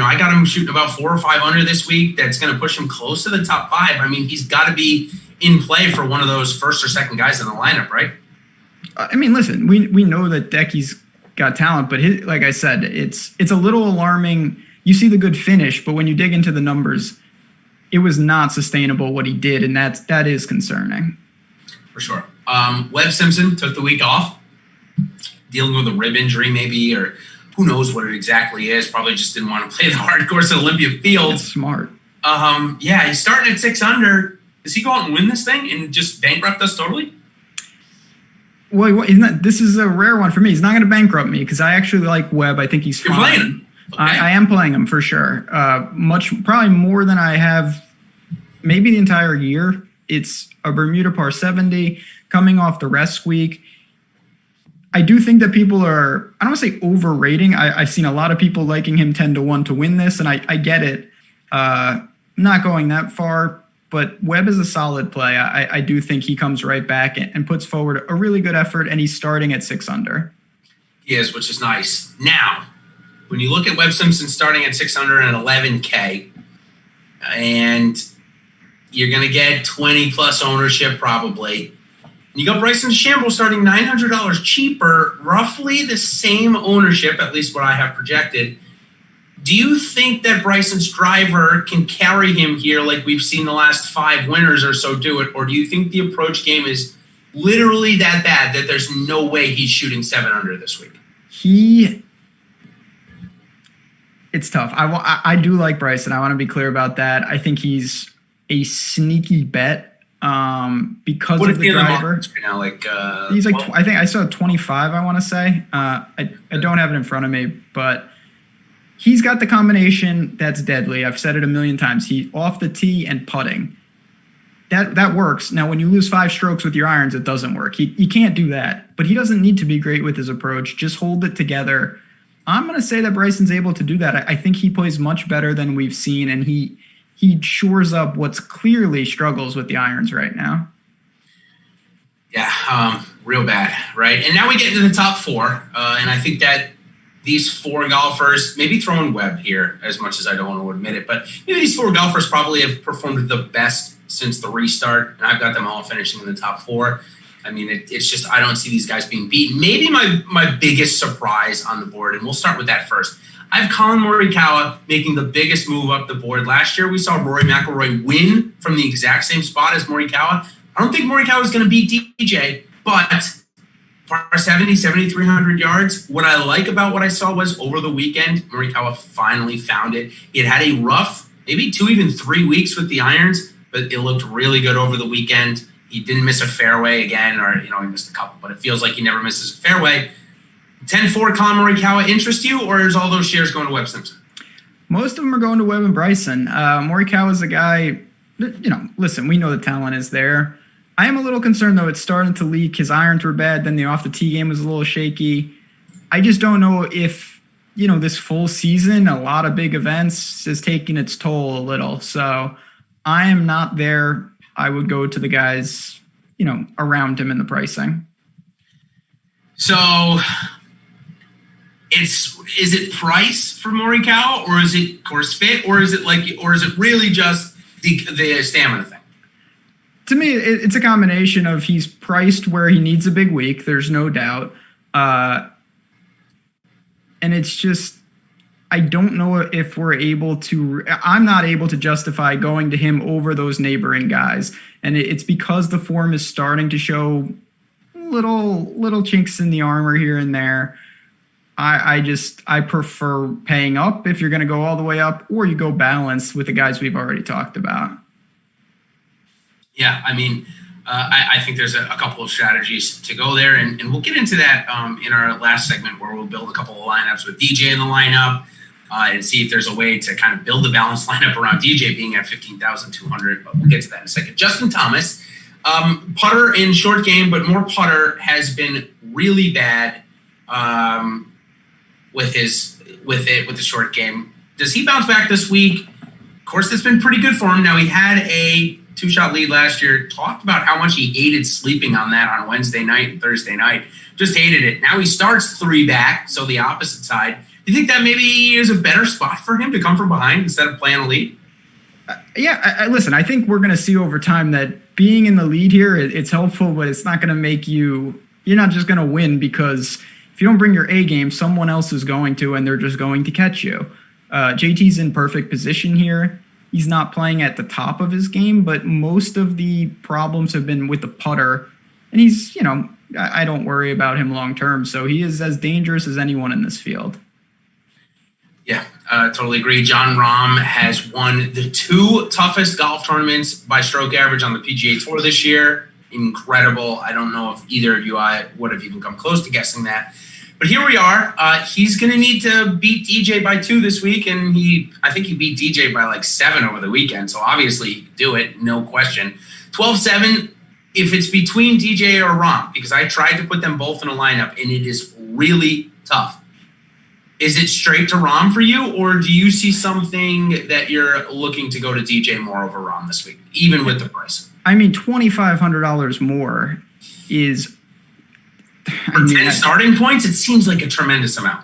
I got him shooting about 4 or 5 under this week. That's going to push him close to the top 5. He's got to be in play for one of those first or second guys in the lineup, right? Listen, we know that Decky's got talent, but like I said, it's a little alarming. you see the good finish, but when you dig into the numbers, it was not sustainable what he did, and that is concerning. For sure. Webb Simpson took the week off, dealing with a rib injury maybe, or who knows what it exactly is. Probably just didn't want to play the hard course at Olympia Field. That's smart. Yeah, he's starting at 6 under. Does he go out and win this thing and just bankrupt us totally? Well, this is a rare one for me. He's not going to bankrupt me because I actually like Webb. I think he's fine. You're playing him. Okay. I am playing him for sure. Probably more than I have maybe the entire year. It's a Bermuda par 70 coming off the rest week. I do think that people are, I don't want to say overrating. I've seen a lot of people liking him 10-1 to win this, and I get it. Not going that far, but Webb is a solid play. I do think he comes right back and puts forward a really good effort, and he's starting at 6 under. He is, which is nice. Now, when you look at Webb Simpson starting at 6 under and 11K, and you're going to get 20 plus ownership probably. You got Bryson DeChambeau starting $900 cheaper, roughly the same ownership, at least what I have projected. Do you think that Bryson's driver can carry him here like we've seen the last 5 winners or so do it? Or do you think the approach game is literally that bad that there's no way he's shooting 7 under this week? It's tough. I do like Bryson. I want to be clear about that. I think he's a sneaky bet because of the driver. He's like, I think I saw 25, I want to say. I don't have it in front of me, but he's got the combination that's deadly. I've said it a million times. He off the tee and putting. That works. Now, when you lose 5 strokes with your irons, it doesn't work. He can't do that, but he doesn't need to be great with his approach. Just hold it together. I'm going to say that Bryson's able to do that. I think he plays much better than we've seen, and he shores up what's clearly struggles with the irons right now. Yeah, real bad, right? And now we get into the top 4, and I think that these 4 golfers, maybe throwing Webb here as much as I don't want to admit it, but maybe these 4 golfers probably have performed the best since the restart, and I've got them all finishing in the top 4. I mean, it's just I don't see these guys being beaten. Maybe my biggest surprise on the board, and we'll start with that first. I have Colin Morikawa making the biggest move up the board. Last year, we saw Rory McIlroy win from the exact same spot as Morikawa. I don't think Morikawa is going to beat DJ, but par 70, 7,300 yards. What I like about what I saw was over the weekend, Morikawa finally found it. It had a rough, maybe 2, even 3 weeks with the irons, but it looked really good over the weekend. He didn't miss a fairway again, or he missed a couple, but it feels like he never misses a fairway. 10-4 Colin Morikawa interest you, or is all those shares going to Webb Simpson? Most of them are going to Webb and Bryson. Morikawa's a guy, listen, we know the talent is there. I am a little concerned, though. It's starting to leak. His irons were bad. Then the off-the-tee game was a little shaky. I just don't know if, this full season, a lot of big events is taking its toll a little. So I am not there. I would go to the guys, around him in the pricing. So is it price for Morikawa, or is it course fit, or is it really just the stamina thing? To me, it's a combination of he's priced where he needs a big week. There's no doubt. And it's just, I don't know if we're able to, I'm not able to justify going to him over those neighboring guys. And it's because the form is starting to show little chinks in the armor here and there. I prefer paying up if you're going to go all the way up, or you go balanced with the guys we've already talked about. Yeah, I mean, I think there's a couple of strategies to go there, and we'll get into that in our last segment where we'll build a couple of lineups with DJ in the lineup and see if there's a way to kind of build a balanced lineup around DJ being at 15,200, but we'll get to that in a second. Justin Thomas, putter in short game, but more putter, has been really bad with the short game. Does he bounce back this week? Of course, that's been pretty good for him. Now, he had a 2-shot lead last year, talked about how much he hated sleeping on that on Wednesday night and Thursday night. Just hated it. Now he starts 3 back, so the opposite side. Do you think that maybe is a better spot for him to come from behind instead of playing a lead? Listen, I think we're going to see over time that being in the lead here, it's helpful, but it's not going to make you're not just going to win, because if you don't bring your A game, someone else is going to, and they're just going to catch you. JT's in perfect position here. He's not playing at the top of his game, but most of the problems have been with the putter. And he's, I don't worry about him long term. So he is as dangerous as anyone in this field. Yeah, totally agree. Jon Rahm has won the 2 toughest golf tournaments by stroke average on the PGA Tour this year. Incredible. I don't know if either of you would have even come close to guessing that. But here we are. He's going to need to beat DJ by 2 this week, and I think he beat DJ by like 7 over the weekend. So obviously he could do it, no question. 12-7, if it's between DJ or Rahm, because I tried to put them both in a lineup, and it is really tough. Is it straight to Rahm for you, or do you see something that you're looking to go to DJ more over Rahm this week, even with the price? I mean, $2,500 more is... For 10 starting points, it seems like a tremendous amount.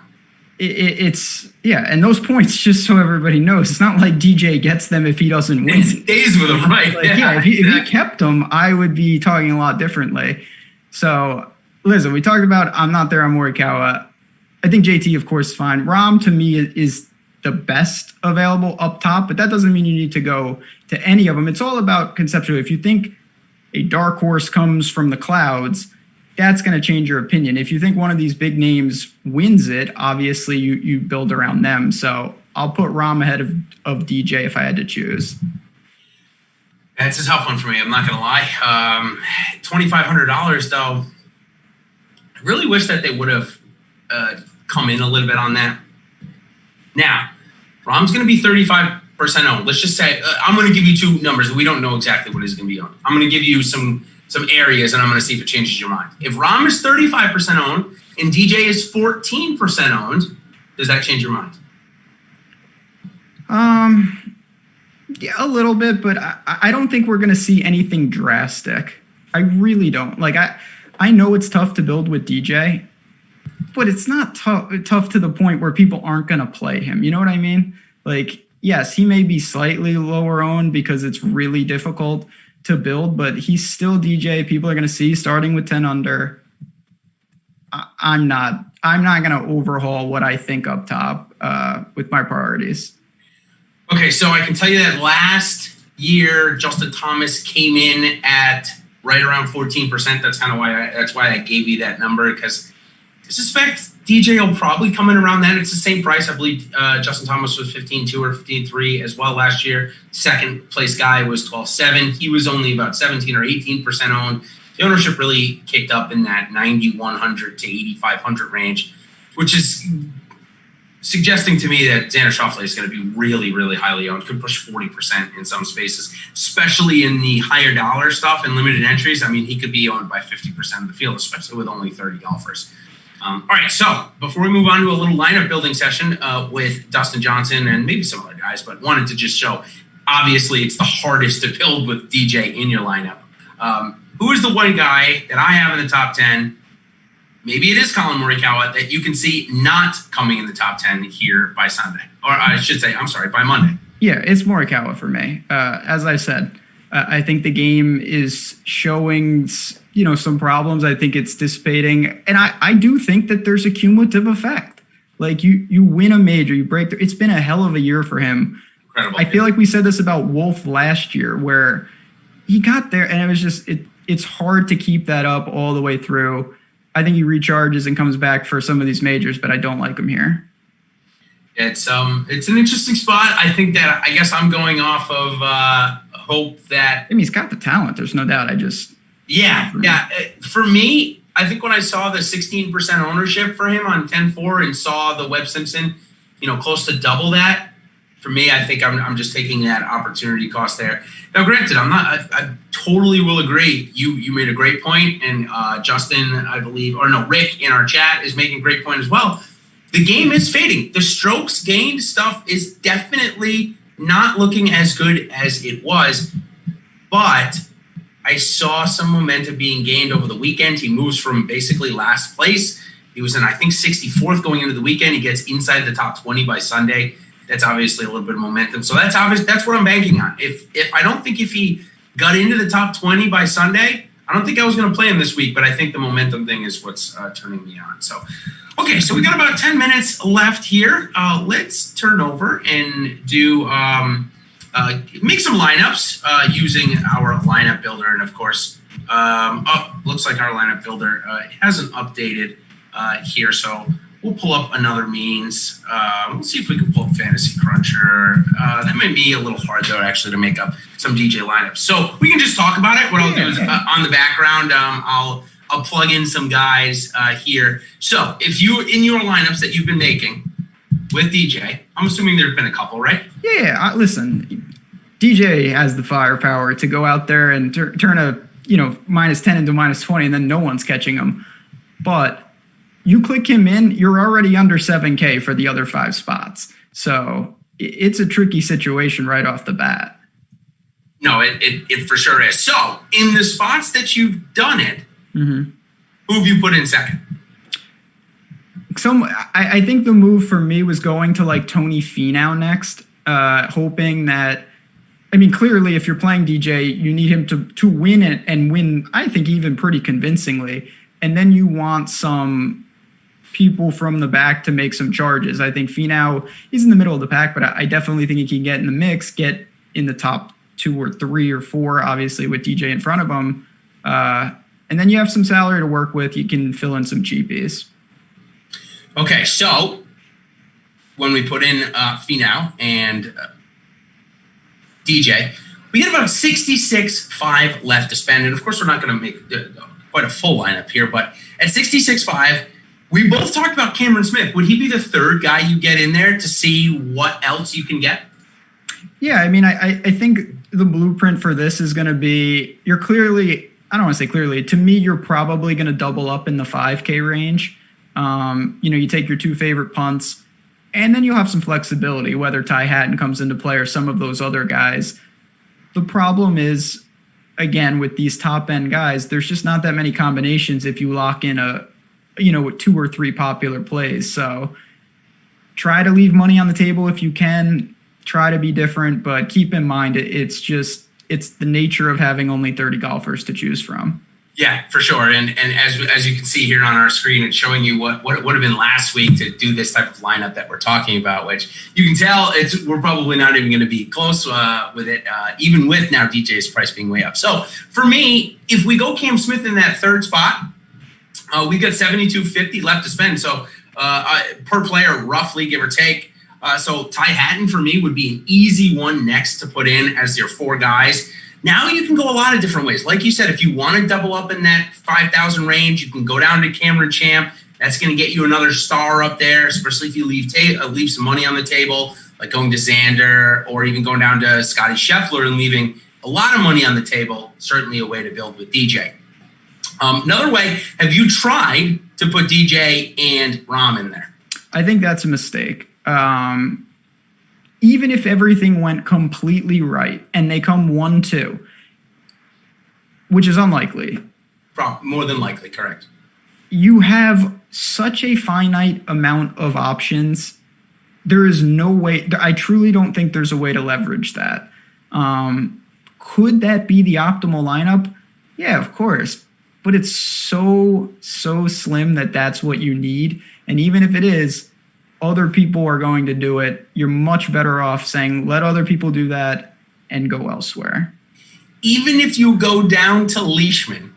It's and those points, just so everybody knows, it's not like DJ gets them if he doesn't win. It stays with him, right? If he kept them, I would be talking a lot differently. So, listen, we talked about I'm not there on Morikawa. I think JT, of course, is fine. Rahm, to me, is the best available up top, but that doesn't mean you need to go to any of them. It's all about conceptually. If you think a dark horse comes from the clouds, that's going to change your opinion. If you think one of these big names wins it, obviously you build around them. So I'll put Rahm ahead of DJ if I had to choose. That's a tough one for me. I'm not going to lie. $2,500 though. I really wish that they would have come in a little bit on that. Now, Rahm's going to be 35% owned. Let's just say I'm going to give you 2 numbers. We don't know exactly what he's going to be on. I'm going to give you some areas, and I'm going to see if it changes your mind. If Rahm is 35% owned and DJ is 14% owned, does that change your mind? Yeah, a little bit, but I don't think we're going to see anything drastic. I really don't. Like, I know it's tough to build with DJ, but it's not tough to the point where people aren't going to play him. You know what I mean? Like, yes, he may be slightly lower owned because it's really difficult to build, but he's still DJ. People are going to see starting with 10 under. I'm not going to overhaul what I think up top with my priorities. Okay, so I can tell you that last year Justin Thomas came in at right around 14%. That's why I gave you that number, because I suspect DJ will probably come in around that. It's the same price. I believe Justin Thomas was 15.2 or 15.3 as well last year. Second place guy was 12.7. He was only about 17 or 18% owned. The ownership really kicked up in that 9,100 to 8,500 range, which is suggesting to me that Xander Schauffele is going to be really, really highly owned. Could push 40% in some spaces, especially in the higher dollar stuff and limited entries. I mean, he could be owned by 50% of the field, especially with only 30 golfers. All right, so before we move on to a little lineup building session with Dustin Johnson and maybe some other guys, but wanted to just show, obviously, it's the hardest to build with DJ in your lineup. Who is the one guy that I have in the top 10? Maybe it is Colin Morikawa that you can see not coming in the top 10 here by Sunday. Or I should say, by Monday. Yeah, it's Morikawa for me. As I said, I think the game is showing some problems. I think it's dissipating. And I do think that there's a cumulative effect. Like you win a major, you break through. It's been a hell of a year for him. Incredible. I feel like we said this about Wolf last year, where he got there and it was just, it's hard to keep that up all the way through. I think he recharges and comes back for some of these majors, but I don't like him here. It's an interesting spot. I guess I'm going off of hope that. I mean, he's got the talent. There's no doubt. Yeah. For me, I think when I saw the 16% ownership for him on 10-4 and saw the Webb Simpson, close to double that, for me, I think I'm just taking that opportunity cost there. Now, granted, I totally will agree. You made a great point, and Justin, I believe, Rick in our chat is making a great point as well. The game is fading. The strokes gained stuff is definitely not looking as good as it was, but I saw some momentum being gained over the weekend. He moves from basically last place. He was in, I think, 64th going into the weekend. He gets inside the top 20 by Sunday. That's obviously a little bit of momentum. So that's obvious. That's what I'm banking on. If I don't think if he got into the top 20 by Sunday, I don't think I was going to play him this week, but I think the momentum thing is what's turning me on. So, okay, so we got about 10 minutes left here. Let's turn over and do make some lineups using our lineup builder. And of course, looks like our lineup builder hasn't updated here. So we'll pull up another means. We'll see if we can pull up Fantasy Cruncher. That might be a little hard, though, actually, to make up some DJ lineups. So we can just talk about it. What I'll do is on the background, I'll plug in some guys here. So if you, in your lineups that you've been making with DJ, I'm assuming there have been a couple, right? Yeah, listen, DJ has the firepower to go out there and turn a -10 into -20, and then no one's catching him. But you click him in, you're already under 7K for the other 5 spots. So it's a tricky situation right off the bat. No, it for sure is. So in the spots that you've done it, who have you put in second? I think the move for me was going to like Tony Finau next, hoping that, I mean, clearly if you're playing DJ, you need him to win it and win, I think, even pretty convincingly. And then you want some people from the back to make some charges. I think Finau, he's in the middle of the pack, but I definitely think he can get in the mix, get in the top 2 or 3 or 4, obviously, with DJ in front of him. And then you have some salary to work with. You can fill in some cheapies. Okay, so when we put in Finau and DJ, we get about 66.5 left to spend. And of course, we're not going to make quite a full lineup here, but at 66.5, we both talked about Cameron Smith. Would he be the third guy you get in there to see what else you can get? Yeah, I mean, I think the blueprint for this is going to be, you're clearly, I don't want to say clearly, to me, you're probably going to double up in the 5K range. You take your 2 favorite punts, and then you'll have some flexibility, whether Ty Hatton comes into play or some of those other guys. The problem is, again, with these top-end guys, there's just not that many combinations if you lock in with 2 or 3 popular plays. So try to leave money on the table if you can. Try to be different, but keep in mind it's the nature of having only 30 golfers to choose from. Yeah, for sure. And as you can see here on our screen, it's showing you what would have been last week to do this type of lineup that we're talking about, which you can tell we're probably not even going to be close with it, even with now DJ's price being way up. So for me, if we go Cam Smith in that third spot, we got $72.50 left to spend. So per player, roughly, give or take. So Ty Hatton for me would be an easy one next to put in as your 4 guys. Now you can go a lot of different ways. Like you said, if you want to double up in that 5,000 range, you can go down to Cameron Champ. That's going to get you another star up there, especially if you leave some money on the table, like going to Xander or even going down to Scotty Scheffler and leaving a lot of money on the table. Certainly a way to build with DJ. Another way, have you tried to put DJ and Rahm in there? I think that's a mistake. Even if everything went completely right and they come 1-2, which is unlikely. More than likely, correct. You have such a finite amount of options. There is no way. I truly don't think there's a way to leverage that. Could that be the optimal lineup? Yeah, of course. But it's so slim that that's what you need. And even if it is, other people are going to do it. You're much better off saying, let other people do that and go elsewhere. Even if you go down to Leishman,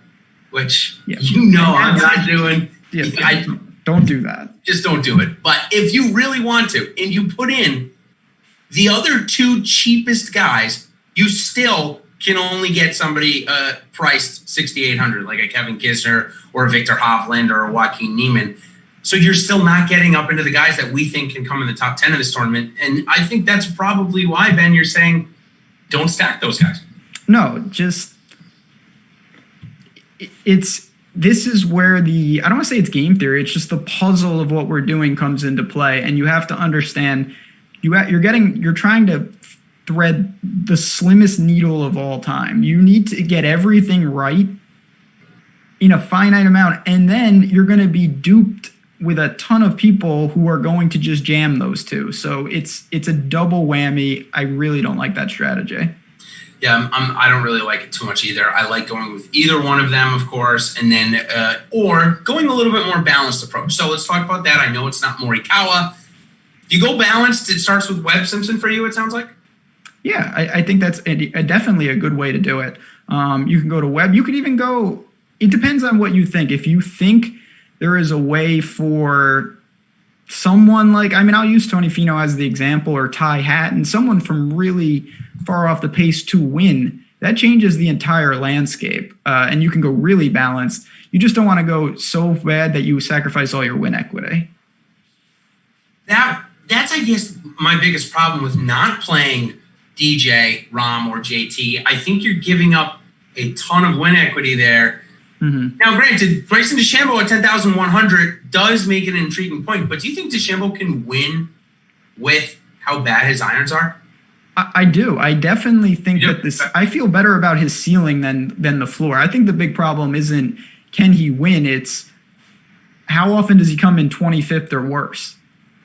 which I'm not doing. Yeah, don't do that. Just don't do it. But if you really want to, and you put in the other 2 cheapest guys, you still can only get somebody priced $6,800, like a Kevin Kisner or a Victor Hovland or a Joaquin Niemann. So you're still not getting up into the guys that we think can come in the top 10 of this tournament. And I think that's probably why, Ben, you're saying don't stack those guys. No, just this is where I don't want to say it's game theory. It's just the puzzle of what we're doing comes into play. And you have to understand you're trying to thread the slimmest needle of all time. You need to get everything right in a finite amount. And then you're going to be duped with a ton of people who are going to just jam those 2. So it's a double whammy. I really don't like that strategy. Yeah, I don't really like it too much either. I like going with either one of them, of course, and then or going a little bit more balanced approach. So let's talk about that. I know it's not Morikawa. You go balanced. It starts with Webb Simpson for you, it sounds like? Yeah, I think that's definitely a good way to do it. You can go to Webb. You could even go, it depends on what you think. If you think there is a way for someone like, I'll use Tony Finau as the example, or Ty Hatton, someone from really far off the pace to win, that changes the entire landscape. And you can go really balanced. You just don't want to go so bad that you sacrifice all your win equity. That's, I guess, my biggest problem with not playing DJ, Rahm, or JT. I think you're giving up a ton of win equity there. Mm-hmm. Now, granted, Bryson DeChambeau at 10,100 does make it an intriguing point, but do you think DeChambeau can win with how bad his irons are? I do. I definitely think that I feel better about his ceiling than the floor. I think the big problem isn't can he win, it's how often does he come in 25th or worse?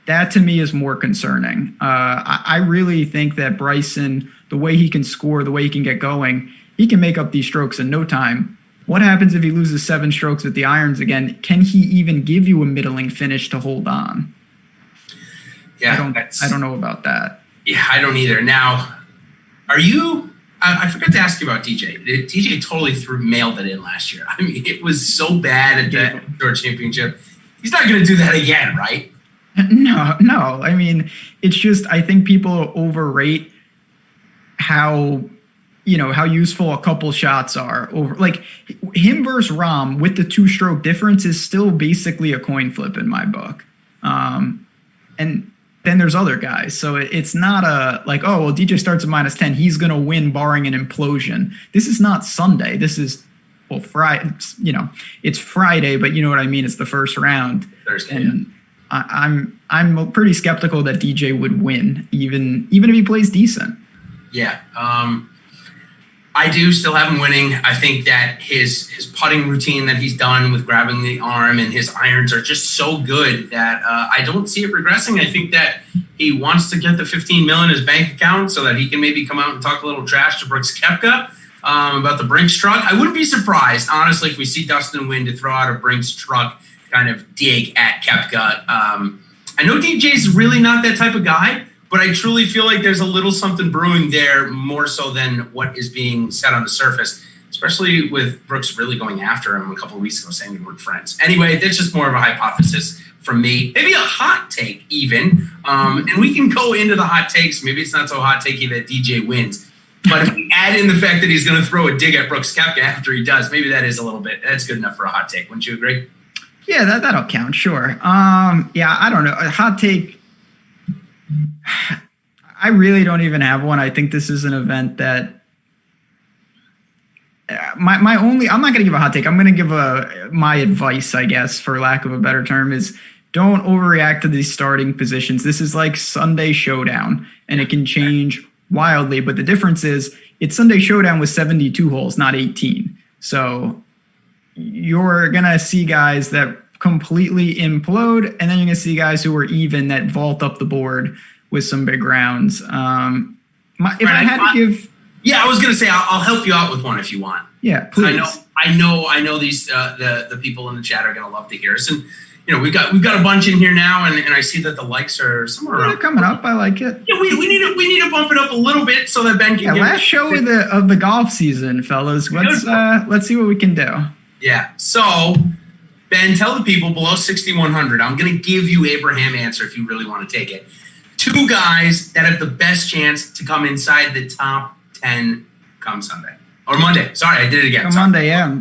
That to me is more concerning. I really think that Bryson, the way he can score, the way he can get going, he can make up these strokes in no time. What happens if he loses 7 strokes with the irons again? Can he even give you a middling finish to hold on? Yeah, I don't know about that. Yeah, I don't either. Now, are you? I forgot to ask you about DJ. DJ totally mailed it in last year. It was so bad at the Tour Championship. He's not going to do that again, right? No. It's just I think people overrate how useful a couple shots are. Over like him versus Rahm with the 2-stroke difference is still basically a coin flip in my book. And then there's other guys. So it's not DJ starts at -10. He's going to win barring an implosion. This is not Sunday. This is, Friday. It's Friday, but you know what I mean? It's the first round. Thursday, and I'm pretty skeptical that DJ would win, even if he plays decent. Yeah. I do still have him winning. I think that his putting routine that he's done with grabbing the arm and his irons are just so good that I don't see it regressing. I think that he wants to get the $15 million in his bank account so that he can maybe come out and talk a little trash to Brooks Koepka about the Brinks truck. I wouldn't be surprised, honestly, if we see Dustin Wynn to throw out a Brinks truck kind of dig at Koepka. I know DJ's really not that type of guy, but I truly feel like there's a little something brewing there more so than what is being said on the surface, especially with Brooks really going after him a couple of weeks ago saying we weren't friends. Anyway, that's just more of a hypothesis from me. Maybe a hot take even. And we can go into the hot takes. Maybe it's not so hot takey that DJ wins. But if we add in the fact that he's going to throw a dig at Brooks Koepka after he does, maybe that's good enough for a hot take. Wouldn't you agree? Yeah, that'll count, sure. I don't know. A hot take, I really don't even have one. I think this is an event that I'm not going to give a hot take. I'm going to give my advice, I guess, for lack of a better term, is don't overreact to these starting positions. This is like Sunday Showdown, and it can change wildly. But the difference is it's Sunday Showdown with 72 holes, not 18. So you're going to see guys that completely implode, and then you're going to see guys who are even that vault up the board with some big rounds. I was going to say I'll help you out with one if you want. Yeah, please. I know these the people in the chat are going to love to hear us, and we've got a bunch in here now, and I see that the likes are somewhere around. They're coming up. I like it. Yeah, we need to bump it up a little bit so that Ben can. Last show of the golf season, fellas. Let's see what we can do. Yeah. So, Ben, tell the people below 6,100. I'm going to give you Abraham answer if you really want to take it. 2 guys that have the best chance to come inside the top 10 come Sunday or Monday. Sorry, I did it again. Monday, yeah.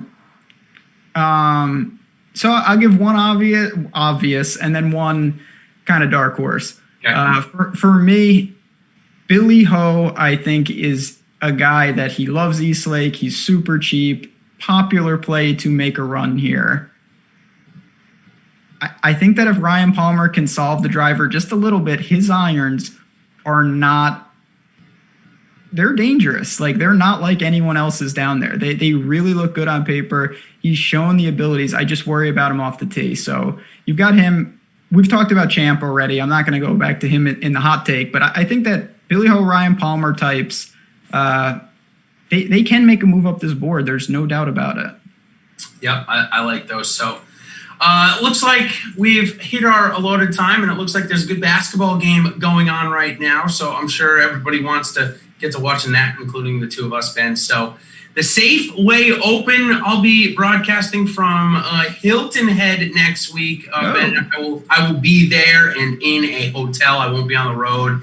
So I'll give one obvious, and then one kind of dark horse. Okay. For me, Billy Ho, I think, is a guy that he loves East Lake. He's super cheap, popular play to make a run here. I think that if Ryan Palmer can solve the driver just a little bit, his irons are not, they're dangerous. Like, they're not like anyone else's down there. They really look good on paper. He's shown the abilities. I just worry about him off the tee. So you've got him. We've talked about Champ already. I'm not going to go back to him in the hot take, but I think that Billy Ho, Ryan Palmer types, they can make a move up this board. There's no doubt about it. Yep, I like those. So looks like we've hit our allotted time, and it looks like there's a good basketball game going on right now. So I'm sure everybody wants to get to watching that, including the two of us, Ben. So the Safeway Open, I'll be broadcasting from Hilton Head next week. Ben, I will be there and in a hotel. I won't be on the road.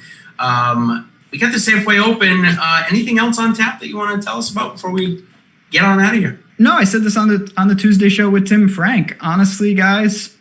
We got the Safeway Open. Anything else on tap that you want to tell us about before we get on out of here? No, I said this on the Tuesday show with Tim Frank. Honestly, guys,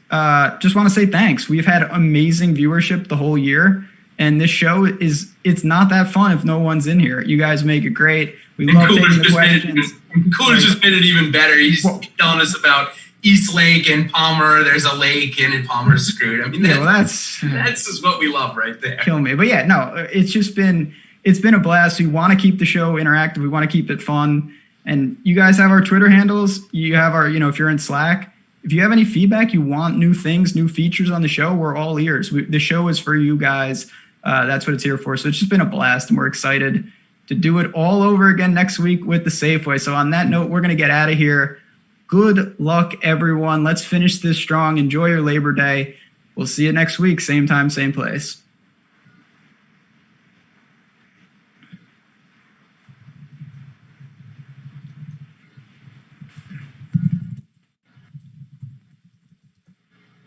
just want to say thanks. We've had amazing viewership the whole year, and this show it's not that fun if no one's in here. You guys make it great. We love taking the questions. Cooler's just made it even better. He's telling us about East Lake and Palmer. There's a lake, and Palmer's screwed. I mean, that's just what we love right there. Kill me. But yeah, no, it's been a blast. We want to keep the show interactive. We want to keep it fun. And you guys have our Twitter handles. You have our, if you're in Slack, if you have any feedback, you want new things, new features on the show, we're all ears. The show is for you guys. That's what it's here for. So it's just been a blast, and we're excited to do it all over again next week with the Safeway. So on that note, we're going to get out of here. Good luck, everyone. Let's finish this strong. Enjoy your Labor Day. We'll see you next week. Same time, same place.